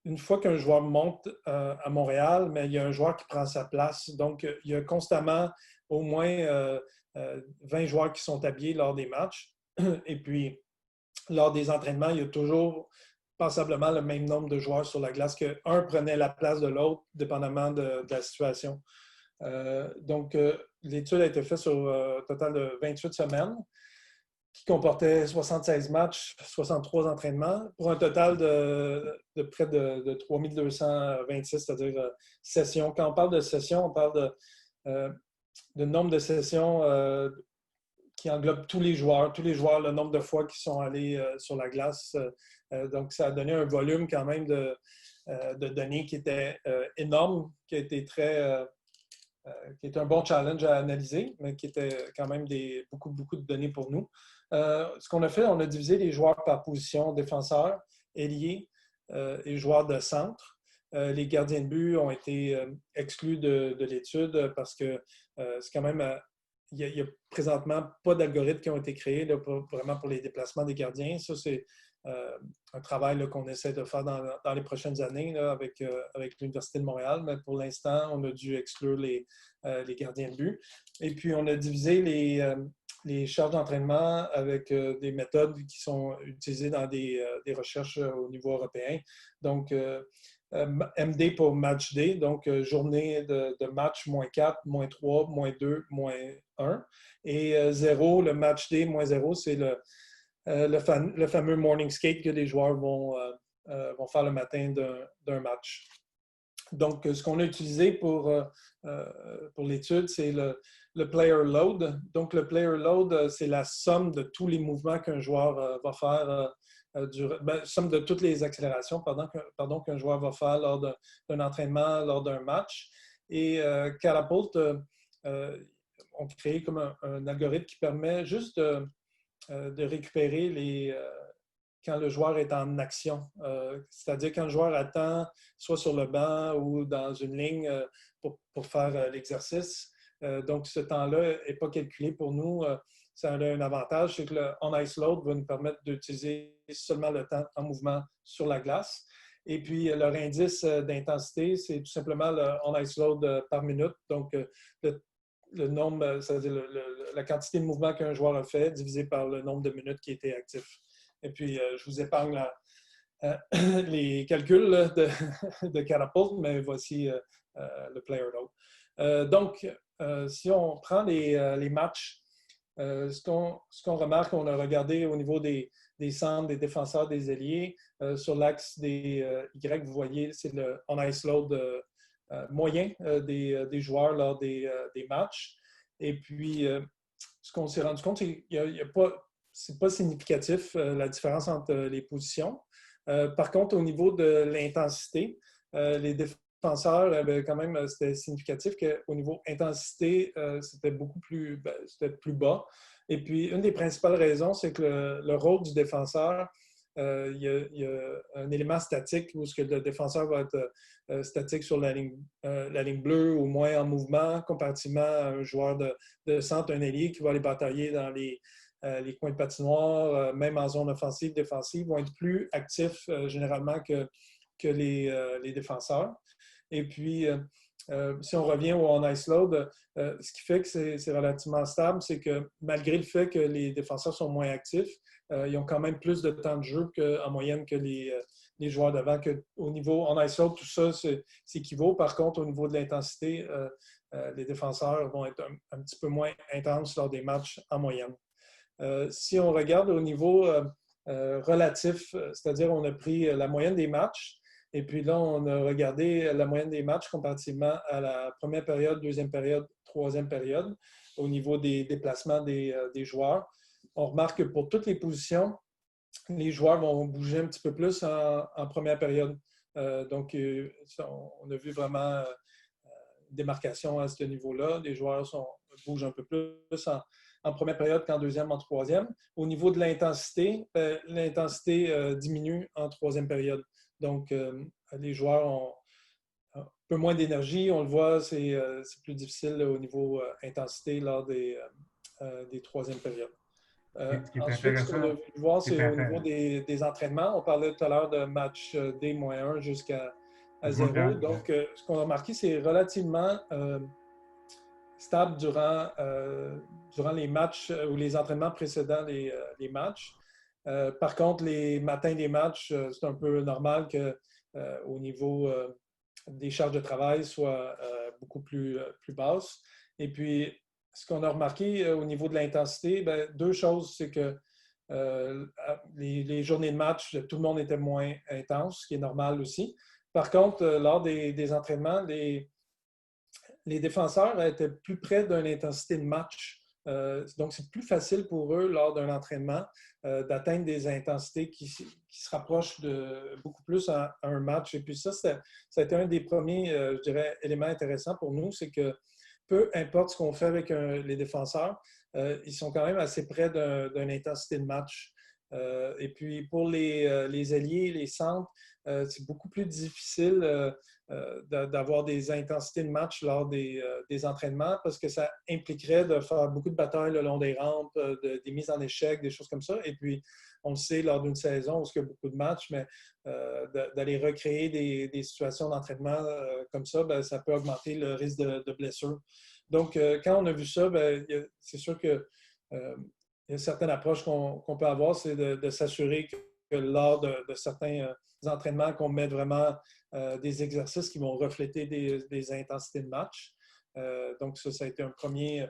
une fois qu'un joueur monte à Montréal, mais il y a un joueur qui prend sa place. Donc, il y a constamment au moins 20 joueurs qui sont habillés lors des matchs. Et puis, lors des entraînements, il y a toujours passablement le même nombre de joueurs sur la glace qu'un prenait la place de l'autre, dépendamment de la situation. Donc, l'étude a été faite sur un total de 28 semaines. qui comportait 76 matchs, 63 entraînements, pour un total de près de 3226, c'est-à-dire sessions. Quand on parle de sessions, on parle de nombre de sessions qui englobe tous les joueurs, le nombre de fois qu'ils sont allés sur la glace. Donc, ça a donné un volume quand même de données qui était énorme, qui a été qui est un bon challenge à analyser, mais qui était quand même beaucoup de données pour nous. Ce qu'on a fait, on a divisé les joueurs par position, défenseurs, ailiers et joueurs de centre. Les gardiens de but ont été exclus de l'étude parce que c'est quand même... il n'y a présentement pas d'algorithmes qui ont été créés là, vraiment pour les déplacements des gardiens. Ça, c'est un travail qu'on essaie de faire dans les prochaines années là, avec l'Université de Montréal, mais pour l'instant, on a dû exclure les gardiens de but. Et puis, on a divisé les charges d'entraînement avec des méthodes qui sont utilisées dans des recherches au niveau européen. Donc, MD pour match day, donc journée de match -4, -3, -2, -1. Et 0, le match day, -0, c'est le fameux morning skate que les joueurs vont faire le matin d'un match. Donc, ce qu'on a utilisé pour l'étude, c'est le player load. Donc, le player load, c'est la somme de tous les mouvements qu'un joueur va faire, somme de toutes les accélérations qu'un joueur va faire lors d'un entraînement, lors d'un match. Et Catapult ont créé comme un algorithme qui permet juste de récupérer quand le joueur est en action. C'est-à-dire quand le joueur attend, soit sur le banc ou dans une ligne pour faire l'exercice. Donc, ce temps-là n'est pas calculé pour nous. Ça a un avantage, c'est que le on-ice load va nous permettre d'utiliser seulement le temps en mouvement sur la glace. Et puis, leur indice d'intensité, c'est tout simplement le on-ice load par minute. Donc, le nombre, c'est-à-dire la quantité de mouvement qu'un joueur a fait divisé par le nombre de minutes qui était actif. Et puis, je vous épargne les calculs de Catapult, mais voici le player load. Donc, si on prend les matchs, ce qu'on remarque, on a regardé au niveau des centres, des défenseurs, des ailiers, sur l'axe des Y, vous voyez, c'est le on-ice load moyen des joueurs lors des matchs. Et puis, ce qu'on s'est rendu compte, c'est qu'il n'y a pas... C'est pas significatif, la différence entre les positions. Par contre, au niveau de l'intensité, les défenseurs, quand même, c'était significatif qu'au niveau intensité, c'était beaucoup plus, c'était plus bas. Et puis, une des principales raisons, c'est que le rôle du défenseur, il y a un élément statique où le défenseur va être statique sur la ligne bleue, au moins en mouvement, comparativement à un joueur de centre, un ailier qui va aller batailler dans les coins de patinoire, même en zone offensive, défensive, vont être plus actifs généralement que les défenseurs. Et puis, si on revient au on-ice load, ce qui fait que c'est relativement stable, c'est que malgré le fait que les défenseurs sont moins actifs, ils ont quand même plus de temps de jeu en moyenne que les joueurs d'avant. Au niveau on-ice load, tout ça s'équivaut. Par contre, au niveau de l'intensité, les défenseurs vont être un petit peu moins intenses lors des matchs en moyenne. Si on regarde au niveau relatif, c'est-à-dire on a pris la moyenne des matchs et puis là, on a regardé la moyenne des matchs comparativement à la première période, deuxième période, troisième période au niveau des déplacements des joueurs. On remarque que pour toutes les positions, les joueurs vont bouger un petit peu plus en première période. Donc, on a vu vraiment une démarcation à ce niveau-là. Les joueurs bougent un peu plus en première période qu'en deuxième, en troisième. Au niveau de l'intensité, l'intensité diminue en troisième période. Donc, les joueurs ont un peu moins d'énergie. On le voit, c'est plus difficile au niveau intensité lors des troisièmes périodes. Ensuite, ce qu'on a vu voir, c'est au niveau des entraînements. On parlait tout à l'heure de match D-1 jusqu'à 0. Donc, ce qu'on a remarqué, c'est relativement stable durant les matchs ou les entraînements précédant les matchs. Par contre, les matins des matchs, c'est un peu normal qu'au niveau des charges de travail soit beaucoup plus basses. Et puis, ce qu'on a remarqué au niveau de l'intensité, ben, deux choses, c'est que les journées de match, tout le monde était moins intense, ce qui est normal aussi. Par contre, lors des entraînements, les défenseurs étaient plus près d'une intensité de match. Donc, c'est plus facile pour eux, lors d'un entraînement, d'atteindre des intensités qui se rapprochent beaucoup plus à un match. Et puis ça a été un des premiers, je dirais, éléments intéressants pour nous, c'est que peu importe ce qu'on fait avec les défenseurs, ils sont quand même assez près d'une intensité de match. Et puis, pour les ailiers, les centres, c'est beaucoup plus difficile d'avoir des intensités de match lors des entraînements parce que ça impliquerait de faire beaucoup de batailles le long des rampes, des mises en échec, des choses comme ça. Et puis, on le sait, lors d'une saison où il y a beaucoup de matchs, mais d'aller recréer des situations d'entraînement comme ça, ben, ça peut augmenter le risque de blessure. Donc, quand on a vu ça, ben, c'est sûr que il y a certaines approches qu'on peut avoir, c'est de s'assurer que lors de certains entraînements, qu'on mette vraiment des exercices qui vont refléter des intensités de match. Donc, ça a été un premier...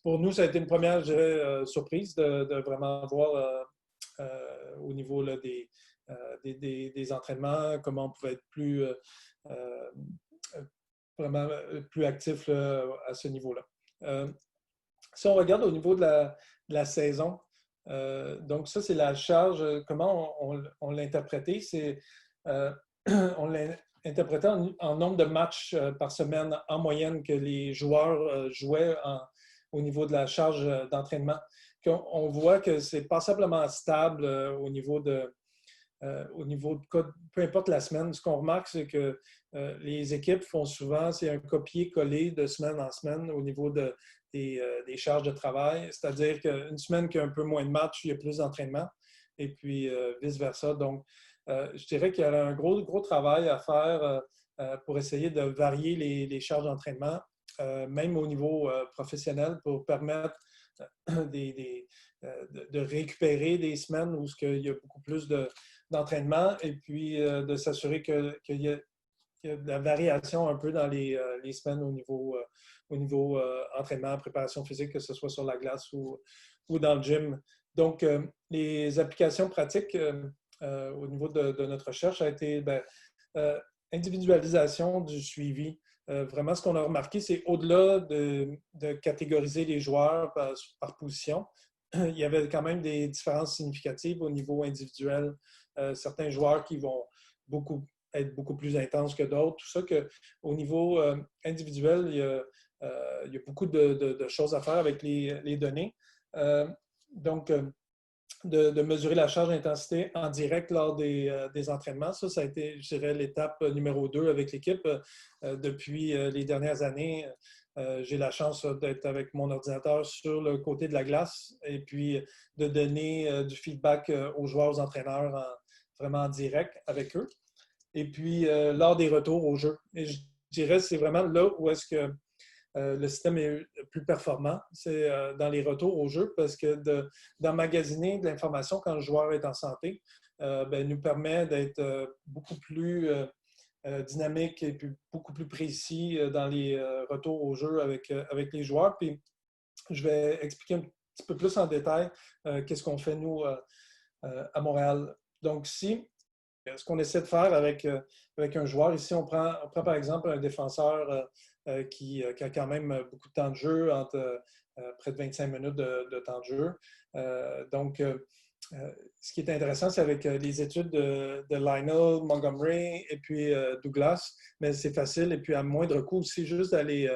Pour nous, ça a été une première, je dirais, surprise de vraiment voir au niveau là, des entraînements, comment on pouvait être vraiment plus actif là, à ce niveau-là. Si on regarde au niveau de la saison, donc ça, c'est la charge. Comment on l'a interprété? On l'a interprété en nombre de matchs par semaine en moyenne que les joueurs jouaient au niveau de la charge d'entraînement. On voit que c'est passablement stable au niveau de peu importe la semaine. Ce qu'on remarque, c'est que les équipes font souvent, c'est un copier-coller de semaine en semaine au niveau des charges de travail. C'est-à-dire qu'une semaine qui a un peu moins de matchs, il y a plus d'entraînement et puis vice-versa. Donc, je dirais qu'il y a un gros travail à faire pour essayer de varier les charges d'entraînement, même au niveau professionnel, pour permettre de récupérer des semaines où il y a beaucoup plus d'entraînement et puis de s'assurer qu'il y a de la variation un peu dans les semaines au niveau entraînement, préparation physique, que ce soit sur la glace ou dans le gym. Donc, les applications pratiques au niveau de notre recherche a été individualisation du suivi. Vraiment, ce qu'on a remarqué, c'est au-delà de catégoriser les joueurs par position, il y avait quand même des différences significatives au niveau individuel. Certains joueurs qui vont être beaucoup plus intenses que d'autres. Tout ça qu'au niveau individuel, il y a beaucoup de choses à faire avec les données. Donc, de mesurer la charge d'intensité en direct lors des entraînements. Ça a été, je dirais, l'étape numéro 2 avec l'équipe. Depuis les dernières années, j'ai la chance d'être avec mon ordinateur sur le côté de la glace et puis de donner du feedback aux joueurs, aux entraîneurs vraiment en direct avec eux. Et puis, lors des retours au jeu. Et je dirais que c'est vraiment là où est-ce que le système est plus performant, c'est dans les retours au jeu parce que d'emmagasiner de l'information quand le joueur est en santé nous permet d'être beaucoup plus dynamique et puis beaucoup plus précis dans les retours au jeu avec les joueurs. Puis je vais expliquer un petit peu plus en détail qu'est-ce qu'on fait, nous, à Montréal. Donc, ce qu'on essaie de faire avec un joueur, ici, on prend par exemple un défenseur qui a quand même beaucoup de temps de jeu, entre près de 25 minutes de temps de jeu. Donc, ce qui est intéressant, c'est avec les études de Lionel, Montgomery et puis Douglas, mais c'est facile et puis à moindre coût aussi, juste d'aller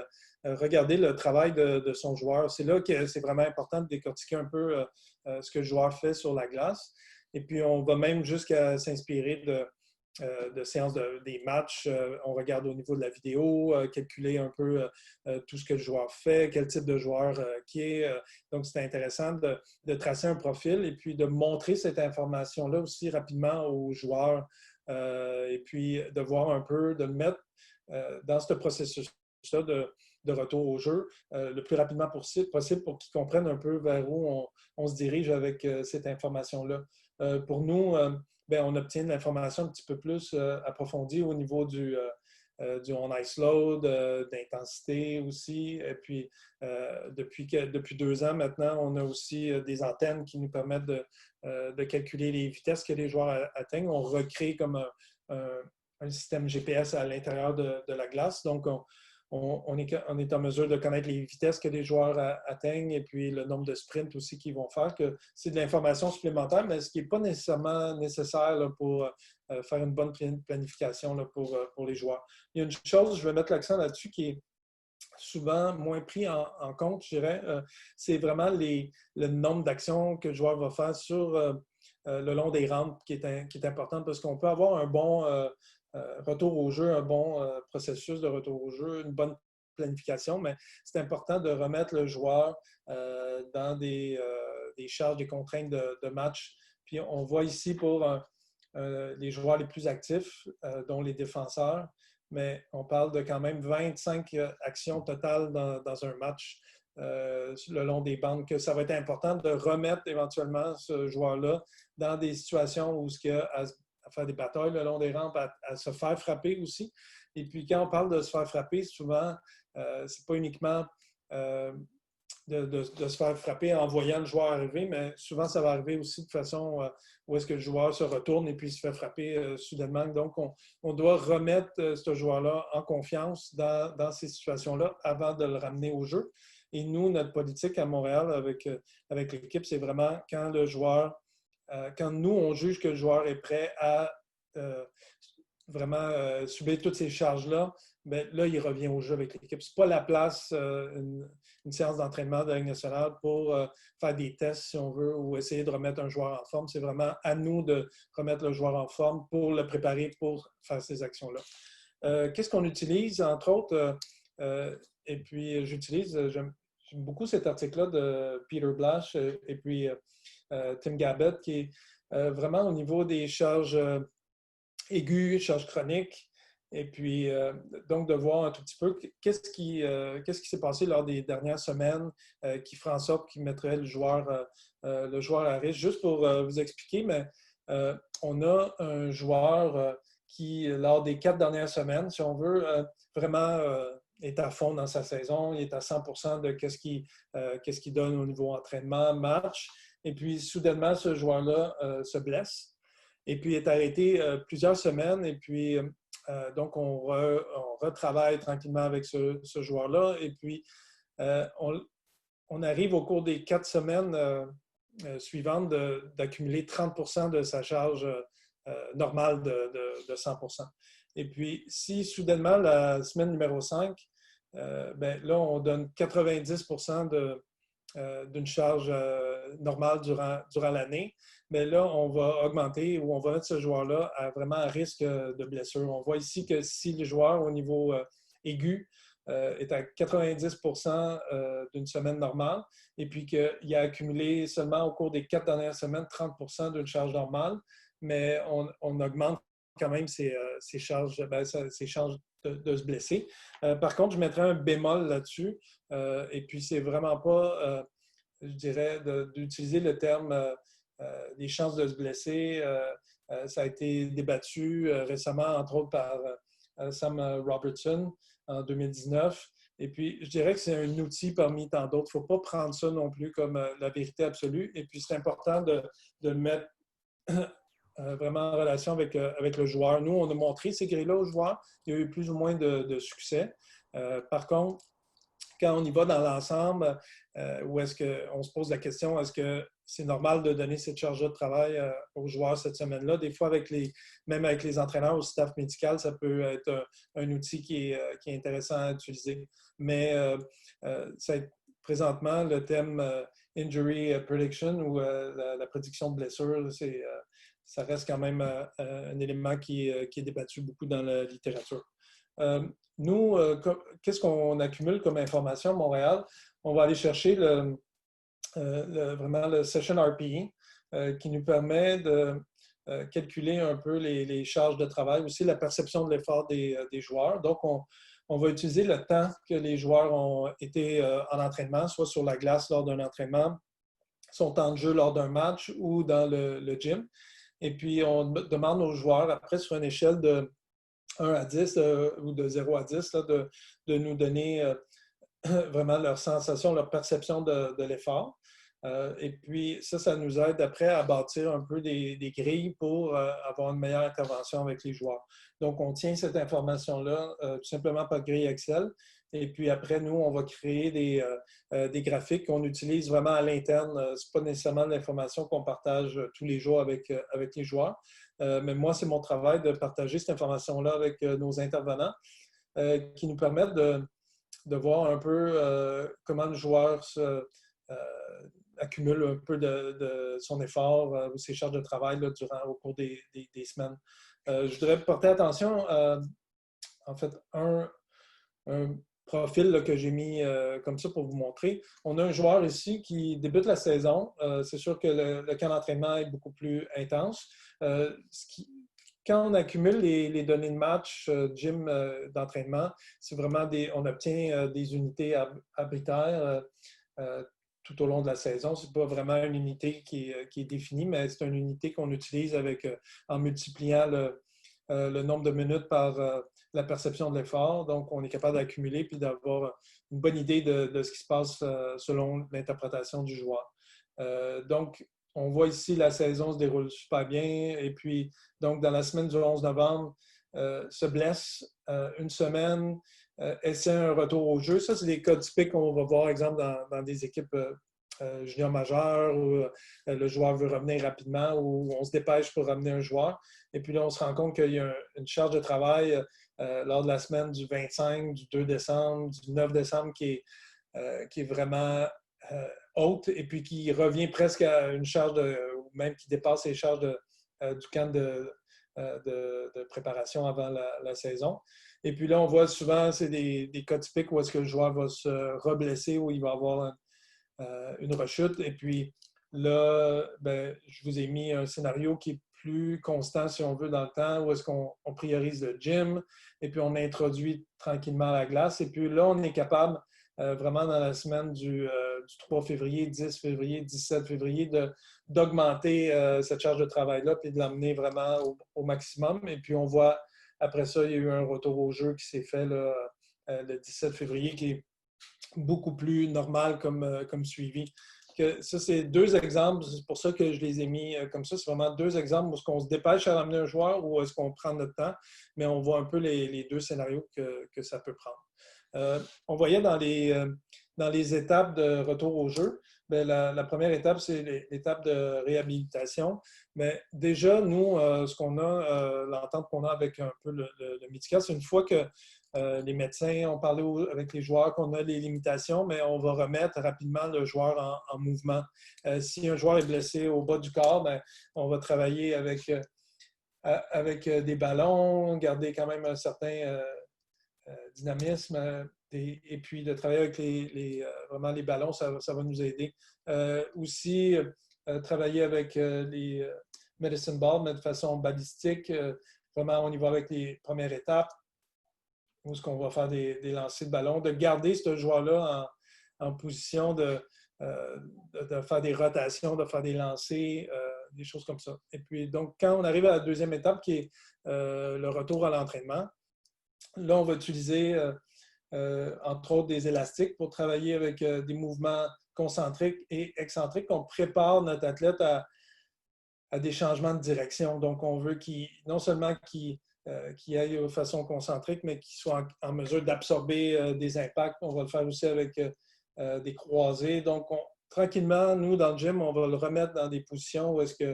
regarder le travail de son joueur. C'est là que c'est vraiment important de décortiquer un peu ce que le joueur fait sur la glace. Et puis, on va même jusqu'à s'inspirer de séances des matchs. On regarde au niveau de la vidéo, calculer un peu tout ce que le joueur fait, quel type de joueur qui est. Donc, c'est intéressant de tracer un profil et puis de montrer cette information-là aussi rapidement aux joueurs et puis de voir un peu, de le mettre dans ce processus-là de retour au jeu le plus rapidement possible pour qu'ils comprennent un peu vers où on se dirige avec cette information-là. Pour nous, on obtient de l'information un petit peu plus approfondie au niveau du du on-ice load, d'intensité aussi. Et puis, depuis 2 ans maintenant, on a aussi des antennes qui nous permettent de calculer les vitesses que les joueurs atteignent. On recrée comme un système GPS à l'intérieur de la glace. Donc, on est en mesure de connaître les vitesses que les joueurs atteignent et puis le nombre de sprints aussi qu'ils vont faire. C'est de l'information supplémentaire, mais ce qui n'est pas nécessairement nécessaire là, pour faire une bonne planification là, pour les joueurs. Il y a une chose, je vais mettre l'accent là-dessus, qui est souvent moins pris en compte, je dirais, c'est vraiment le nombre d'actions que le joueur va faire sur le long des rampes qui est important parce qu'on peut avoir un bon retour au jeu, un bon processus de retour au jeu, une bonne planification, mais c'est important de remettre le joueur dans des charges, des contraintes de match. Puis on voit ici pour les joueurs les plus actifs, dont les défenseurs, mais on parle de quand même 25 actions totales dans un match le long des bandes, que ça va être important de remettre éventuellement ce joueur-là dans des situations où il y a à faire des batailles le long des rampes, à se faire frapper aussi. Et puis, quand on parle de se faire frapper, souvent, c'est pas uniquement de se faire frapper en voyant le joueur arriver, mais souvent, ça va arriver aussi de façon où est-ce que le joueur se retourne et puis se fait frapper soudainement. Donc, on doit remettre ce joueur-là en confiance dans ces situations-là avant de le ramener au jeu. Et nous, notre politique à Montréal avec l'équipe, c'est vraiment quand le joueur, quand nous, on juge que le joueur est prêt à vraiment subir toutes ces charges-là, bien, là, il revient au jeu avec l'équipe. Ce n'est pas la place, une séance d'entraînement de la Ligue nationale pour faire des tests, si on veut, ou essayer de remettre un joueur en forme. C'est vraiment à nous de remettre le joueur en forme pour le préparer pour faire ces actions-là. Qu'est-ce qu'on utilise, entre autres? Et puis, j'aime beaucoup cet article-là de Peter Blash et puis Tim Gabbett, qui est vraiment au niveau des charges aiguës, charges chroniques, et puis donc de voir un tout petit peu qu'est-ce qui s'est passé lors des dernières semaines qui ferait en sorte qu'il mettrait le joueur à risque. Juste pour vous expliquer, mais on a un joueur qui, lors des 4 dernières semaines, si on veut, vraiment est à fond dans sa saison, il est à 100% de qu'est-ce qu'il donne au niveau entraînement, match. Et puis, soudainement, ce joueur-là se blesse et puis est arrêté plusieurs semaines. Et puis, donc, on retravaille tranquillement avec ce joueur-là. Et puis, on arrive au cours des 4 semaines suivantes d'accumuler 30% de sa charge normale de 100%. Et puis, si soudainement, la semaine numéro 5, ben, là, on donne 90% d'une charge normale durant l'année, mais là, on va augmenter ou on va mettre ce joueur-là vraiment à risque de blessure. On voit ici que si le joueur au niveau aigu est à 90% d'une semaine normale et puis qu'il a accumulé seulement au cours des 4 dernières semaines 30% d'une charge normale, mais on augmente quand même ses charges de se blesser. Par contre, je mettrais un bémol là-dessus. Et puis, c'est vraiment pas, je dirais, d'utiliser le terme des chances de se blesser. Ça a été débattu récemment, entre autres, par Sam Robertson en 2019. Et puis, je dirais que c'est un outil parmi tant d'autres. Il ne faut pas prendre ça non plus comme la vérité absolue. Et puis, c'est important de le mettre vraiment en relation avec le joueur. Nous, on a montré ces grilles-là aux joueurs. Il y a eu plus ou moins de succès. Par contre, quand on y va dans l'ensemble, où est-ce qu'on se pose la question, est-ce que c'est normal de donner cette charge de travail aux joueurs cette semaine-là? Des fois, même avec les entraîneurs ou staff médical, ça peut être un outil qui est intéressant à utiliser. Mais présentement, le thème Injury Prediction ou la prédiction de blessure, ça reste quand même un élément qui est débattu beaucoup dans la littérature. Nous, qu'est-ce qu'on accumule comme information à Montréal? On va aller chercher vraiment le Session RPE qui nous permet de calculer un peu les charges de travail, aussi la perception de l'effort des joueurs. Donc, on va utiliser le temps que les joueurs ont été en entraînement, soit sur la glace lors d'un entraînement, son temps de jeu lors d'un match ou dans le gym. Et puis, on demande aux joueurs, après, sur une échelle de 1 à 10 ou de 0 à 10, là, de nous donner vraiment leur sensation, leur perception de l'effort. Et puis, ça nous aide après à bâtir un peu des grilles pour avoir une meilleure intervention avec les joueurs. Donc, on tient cette information-là tout simplement par grille Excel. Et puis après, nous, on va créer des graphiques qu'on utilise vraiment à l'interne. Ce n'est pas nécessairement de l'information qu'on partage tous les jours avec les joueurs. Mais moi, c'est mon travail de partager cette information-là avec nos intervenants qui nous permettent de voir un peu comment le joueur accumule un peu de son effort ou ses charges de travail là, au cours des semaines. Je voudrais porter attention à, en fait, un profil là, que j'ai mis comme ça pour vous montrer. On a un joueur ici qui débute la saison. C'est sûr que le camp d'entraînement est beaucoup plus intense. Quand on accumule les données de match, gym d'entraînement, c'est vraiment on obtient des unités arbitraires tout au long de la saison. Ce n'est pas vraiment une unité qui est définie, mais c'est une unité qu'on utilise en multipliant le nombre de minutes par la perception de l'effort. Donc, on est capable d'accumuler puis d'avoir une bonne idée de ce qui se passe selon l'interprétation du joueur. Donc, on voit ici la saison se déroule super bien. Et puis, donc, dans la semaine du 11 novembre, se blesse une semaine, essaie un retour au jeu. Ça, c'est des cas typiques qu'on va voir, exemple, dans des équipes junior majeures où le joueur veut revenir rapidement ou on se dépêche pour ramener un joueur. Et puis là, on se rend compte qu'il y a une charge de travail lors de la semaine du 25, du 2 décembre, du 9 décembre qui est vraiment haute et puis qui revient presque à une charge ou même qui dépasse les charges du camp de préparation avant la saison. Et puis là, on voit souvent, c'est des cas typiques où est-ce que le joueur va se reblesser, où il va avoir une rechute. Et puis là, ben, je vous ai mis un scénario qui est plus constant, si on veut, dans le temps, où est-ce qu'on priorise le gym, et puis on introduit tranquillement la glace. Et puis là, on est capable, vraiment dans la semaine du 3 février, 10 février, 17 février, d'augmenter cette charge de travail-là, puis de l'amener vraiment au maximum. Et puis on voit, après ça, il y a eu un retour au jeu qui s'est fait là, le 17 février, qui est beaucoup plus normal comme suivi. Ça, c'est deux exemples, c'est pour ça que je les ai mis comme ça. C'est vraiment deux exemples où est-ce qu'on se dépêche à ramener un joueur ou est-ce qu'on prend notre temps, mais on voit un peu les deux scénarios que ça peut prendre. On voyait dans les étapes de retour au jeu, bien, la première étape, c'est l'étape de réhabilitation. Mais déjà, nous, ce qu'on a, l'entente qu'on a avec un peu le médical, c'est une fois que les médecins ont parlé avec les joueurs qu'on a les limitations, mais on va remettre rapidement le joueur en mouvement. Si un joueur est blessé au bas du corps, bien, on va travailler avec des ballons, garder quand même un certain dynamisme. Et puis de travailler avec vraiment les ballons, ça va nous aider. Aussi, travailler avec les medicine balls, mais de façon balistique. Vraiment, on y va avec les premières étapes où est-ce qu'on va faire des lancers de ballon, de garder ce joueur-là en position de faire des rotations, de faire des lancers, des choses comme ça. Et puis, donc, quand on arrive à la deuxième étape, qui est le retour à l'entraînement, là, on va utiliser, entre autres, des élastiques pour travailler avec des mouvements concentriques et excentriques. On prépare notre athlète à des changements de direction. Donc, on veut non seulement qu'il aille de façon concentrique, mais qu'il soit en mesure d'absorber des impacts. On va le faire aussi avec des croisés. Donc, tranquillement, nous, dans le gym, on va le remettre dans des positions où est-ce qui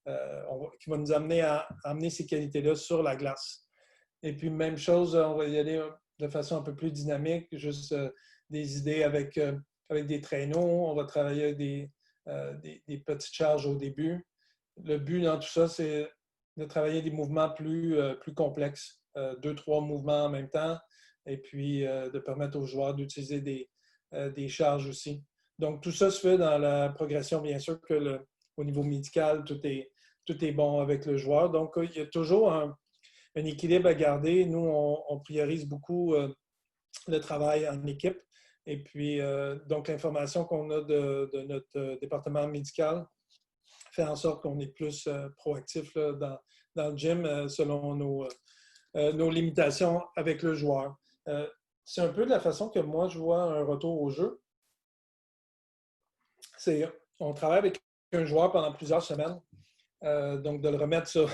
va nous amener à amener ces qualités-là sur la glace. Et puis, même chose, on va y aller de façon un peu plus dynamique, juste des idées avec des traîneaux. On va travailler avec des petites charges au début. Le but dans tout ça, c'est de travailler des mouvements plus complexes, 2-3 mouvements en même temps, et puis de permettre aux joueurs d'utiliser des charges aussi. Donc, tout ça se fait dans la progression, bien sûr, au niveau médical, tout est bon avec le joueur. Donc, il y a toujours un équilibre à garder. Nous, on priorise beaucoup le travail en équipe. Et puis, donc, l'information qu'on a de notre département médical fait en sorte qu'on est plus proactif là, dans le gym selon nos limitations avec le joueur. C'est un peu de la façon que moi je vois un retour au jeu. On travaille avec un joueur pendant plusieurs semaines, donc de le remettre sur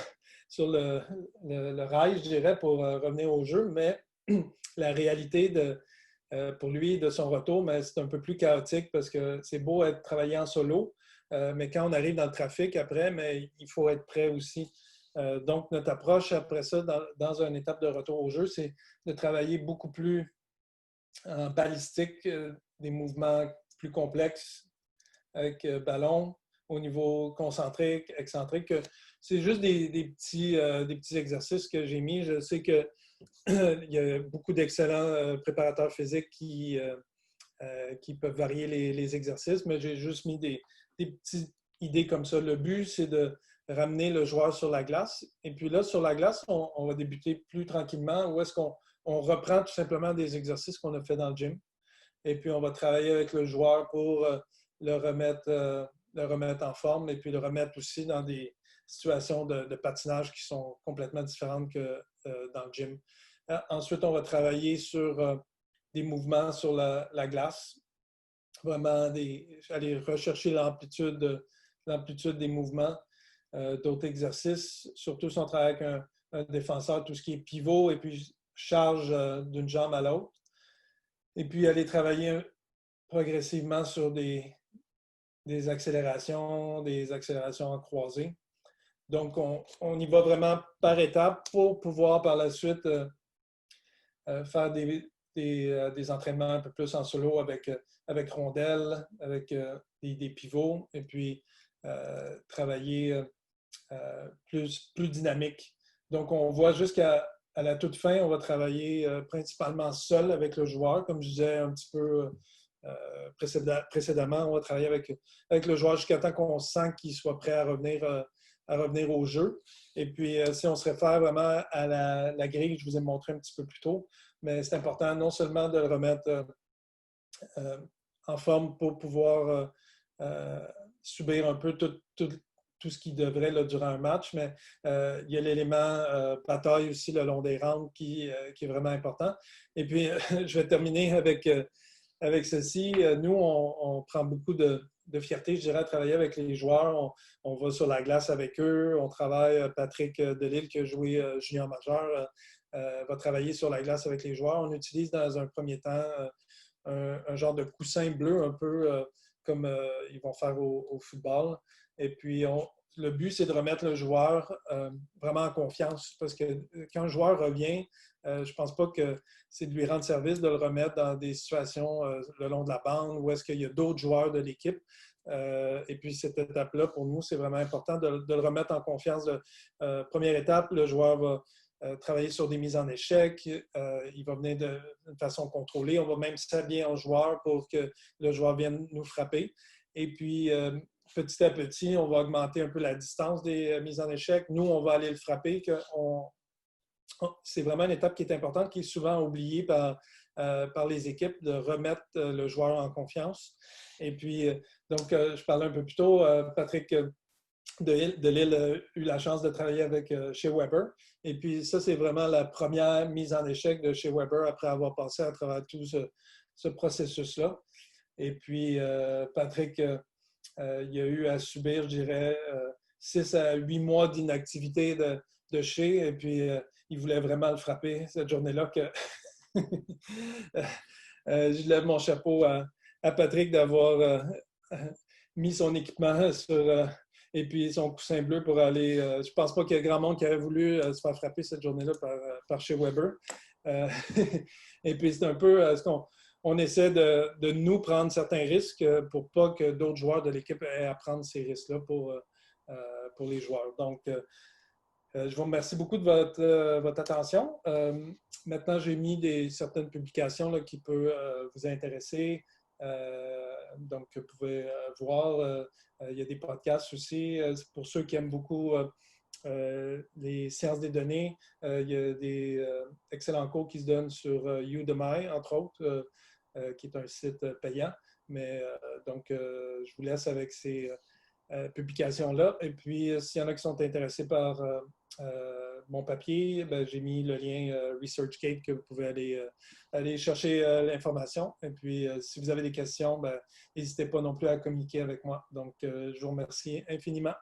le rail, je dirais, pour revenir au jeu, mais la réalité pour lui de son retour, mais c'est un peu plus chaotique parce que c'est beau être travaillé en solo, mais quand on arrive dans le trafic après, mais il faut être prêt aussi. Donc, notre approche après ça, dans une étape de retour au jeu, c'est de travailler beaucoup plus en balistique, des mouvements plus complexes avec ballon au niveau concentrique, excentrique. C'est juste des petits exercices que j'ai mis. Je sais qu'il y a beaucoup d'excellents préparateurs physiques qui peuvent varier les exercices, mais j'ai juste mis des petites idées comme ça. Le but, c'est de ramener le joueur sur la glace. Et puis là, sur la glace, on va débuter plus tranquillement, où est-ce qu'on reprend tout simplement des exercices qu'on a fait dans le gym. Et puis, on va travailler avec le joueur pour le remettre en forme et puis le remettre aussi dans des situations de patinage qui sont complètement différentes que dans le gym. Ensuite, on va travailler sur des mouvements sur la glace, vraiment aller rechercher l'amplitude des mouvements, d'autres exercices, surtout si on travaille avec un défenseur, tout ce qui est pivot et puis charge d'une jambe à l'autre. Et puis aller travailler progressivement sur des accélérations en croisée. Donc, on y va vraiment par étapes pour pouvoir par la suite faire des entraînements un peu plus en solo avec rondelles, avec des pivots, et puis travailler plus dynamique. Donc, on voit jusqu'à la toute fin, on va travailler principalement seul avec le joueur. Comme je disais un petit peu précédemment, on va travailler avec le joueur jusqu'à temps qu'on sent qu'il soit prêt à revenir au jeu. Et puis, si on se réfère vraiment à la grille que je vous ai montré un petit peu plus tôt, mais c'est important non seulement de le remettre en forme pour pouvoir subir un peu tout ce qui devrait là, durant un match, mais il y a l'élément bataille aussi le long des rounds qui est vraiment important. Et puis, je vais terminer avec ceci. Nous, on prend beaucoup de fierté, je dirais, à travailler avec les joueurs. On va sur la glace avec eux. On travaille, Patrick Delisle, qui a joué junior majeur, va travailler sur la glace avec les joueurs. On utilise dans un premier temps un genre de coussin bleu, un peu comme ils vont faire au football. Et puis, le but, c'est de remettre le joueur vraiment en confiance. Parce que quand un joueur revient, je ne pense pas que c'est de lui rendre service de le remettre dans des situations le long de la bande où est-ce qu'il y a d'autres joueurs de l'équipe. Et puis, cette étape-là, pour nous, c'est vraiment important de le remettre en confiance. Première étape, le joueur va travailler sur des mises en échec. Il va venir d'une façon contrôlée. On va même s'habiller en joueur pour que le joueur vienne nous frapper. Et puis, petit à petit, on va augmenter un peu la distance des mises en échec. Nous, on va aller le frapper. C'est vraiment une étape qui est importante, qui est souvent oubliée par les équipes, de remettre le joueur en confiance. Et puis, donc, je parlais un peu plus tôt, Patrick Delisle a eu la chance de travailler avec chez Weber. Et puis, ça, c'est vraiment la première mise en échec de chez Weber après avoir passé à travers tout ce processus-là. Et puis, Patrick, il a eu à subir, je dirais, 6 à 8 mois d'inactivité de chez. Et puis, il voulait vraiment le frapper cette journée-là. Je lève mon chapeau à Patrick d'avoir mis son équipement sur... et puis son coussin bleu pour aller... je ne pense pas qu'il y ait grand monde qui aurait voulu se faire frapper cette journée-là par chez Weber. Et puis c'est un peu ce qu'on essaie de nous prendre certains risques pour pas que d'autres joueurs de l'équipe aient à prendre ces risques-là pour les joueurs. Donc, je vous remercie beaucoup de votre attention. Maintenant, j'ai mis certaines publications là, qui peuvent vous intéresser. Donc, vous pouvez voir, il y a des podcasts aussi. Pour ceux qui aiment beaucoup les sciences des données, il y a des excellents cours qui se donnent sur Udemy, entre autres, qui est un site payant. Mais donc, je vous laisse avec ces publications-là. Et puis, s'il y en a qui sont intéressés par mon papier, ben, j'ai mis le lien ResearchGate que vous pouvez aller chercher l'information. Et puis, si vous avez des questions, ben, n'hésitez pas non plus à communiquer avec moi. Donc, je vous remercie infiniment.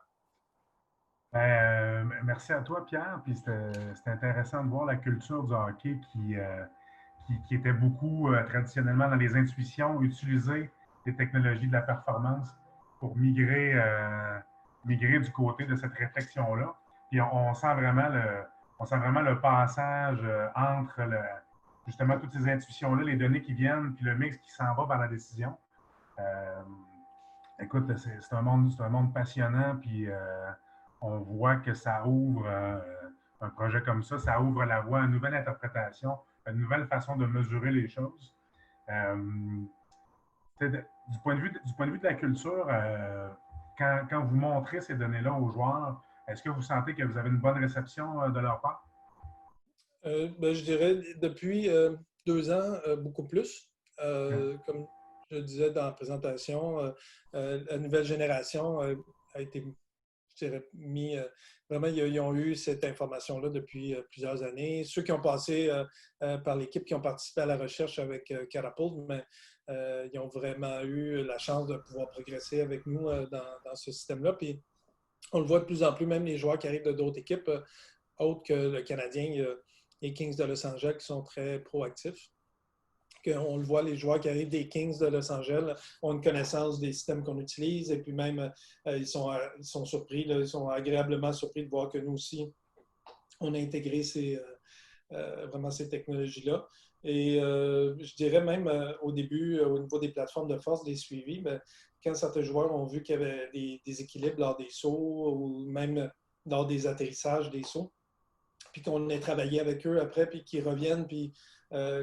Merci à toi, Pierre. Puis c'était intéressant de voir la culture du hockey qui était beaucoup traditionnellement dans les intuitions, utiliser les technologies de la performance pour migrer du côté de cette réflexion-là. Puis on sent vraiment le passage entre justement toutes ces intuitions-là, les données qui viennent, puis le mix qui s'en va vers la décision. Euh, Écoute, c'est un monde passionnant, puis on voit que ça ouvre un projet comme ça ouvre la voie à une nouvelle interprétation, à une nouvelle façon de mesurer les choses. Euh, du point de vue de la culture, quand vous montrez ces données-là aux joueurs, est-ce que vous sentez que vous avez une bonne réception de leur part? Ben, je dirais depuis 2 ans, beaucoup plus. Comme je disais dans la présentation, la nouvelle génération a été, je dirais, mis. Vraiment, ils ont eu cette information-là depuis plusieurs années. Ceux qui ont passé par l'équipe qui ont participé à la recherche avec Catapult, mais ils ont vraiment eu la chance de pouvoir progresser avec nous dans ce système-là. Puis on le voit de plus en plus, même les joueurs qui arrivent de d'autres équipes, autres que le Canadien, il y a les Kings de Los Angeles qui sont très proactifs. On le voit, les joueurs qui arrivent des Kings de Los Angeles ont une connaissance des systèmes qu'on utilise et puis même ils sont surpris, là, ils sont agréablement surpris de voir que nous aussi, on a intégré vraiment ces technologies-là. Et je dirais même au début, au niveau des plateformes de force, des suivis, ben, quand certains joueurs ont vu qu'il y avait des déséquilibres lors des sauts ou même lors des atterrissages des sauts, puis qu'on ait travaillé avec eux après, puis qu'ils reviennent, puis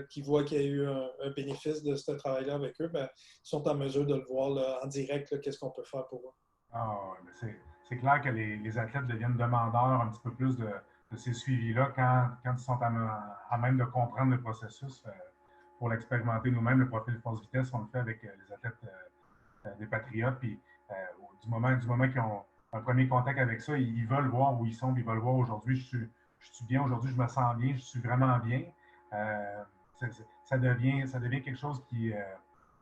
qu'ils voient qu'il y a eu un bénéfice de ce travail-là avec eux, ben, ils sont en mesure de le voir là, en direct, qu'est-ce qu'on peut faire pour eux. Ah, c'est clair que les athlètes deviennent demandeurs un petit peu plus de ces suivis-là quand ils sont à même de comprendre le processus pour l'expérimenter nous-mêmes. Le profil force vitesse, on le fait avec les athlètes des Patriotes. Puis du moment qu'ils ont un premier contact avec ça, ils veulent voir où ils sont, ils veulent voir aujourd'hui, je suis bien, aujourd'hui, je me sens bien, je suis vraiment bien. Euh, ça devient quelque chose qui,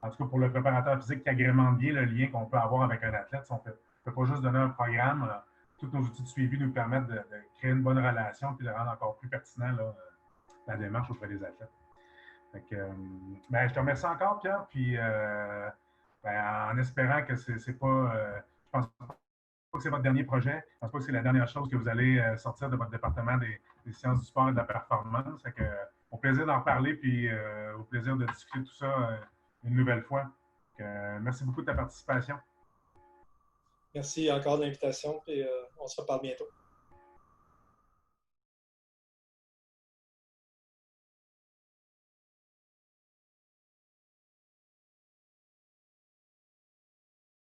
en tout cas pour le préparateur physique, qui agrémente bien le lien qu'on peut avoir avec un athlète. Si on ne peut pas juste donner un programme, tous nos outils de suivi nous permettent de créer une bonne relation et de rendre encore plus pertinent là, la démarche auprès des athlètes. Donc, ben, je te remercie encore, Pierre, puis ben, en espérant que c'est pas. Je pense pas que c'est votre dernier projet. Je pense pas que c'est la dernière chose que vous allez sortir de votre département des sciences du sport et de la performance. Fait que, au plaisir d'en reparler, puis au plaisir de discuter tout ça une nouvelle fois. Donc, merci beaucoup de ta participation. Merci encore de l'invitation, et on se reparle bientôt.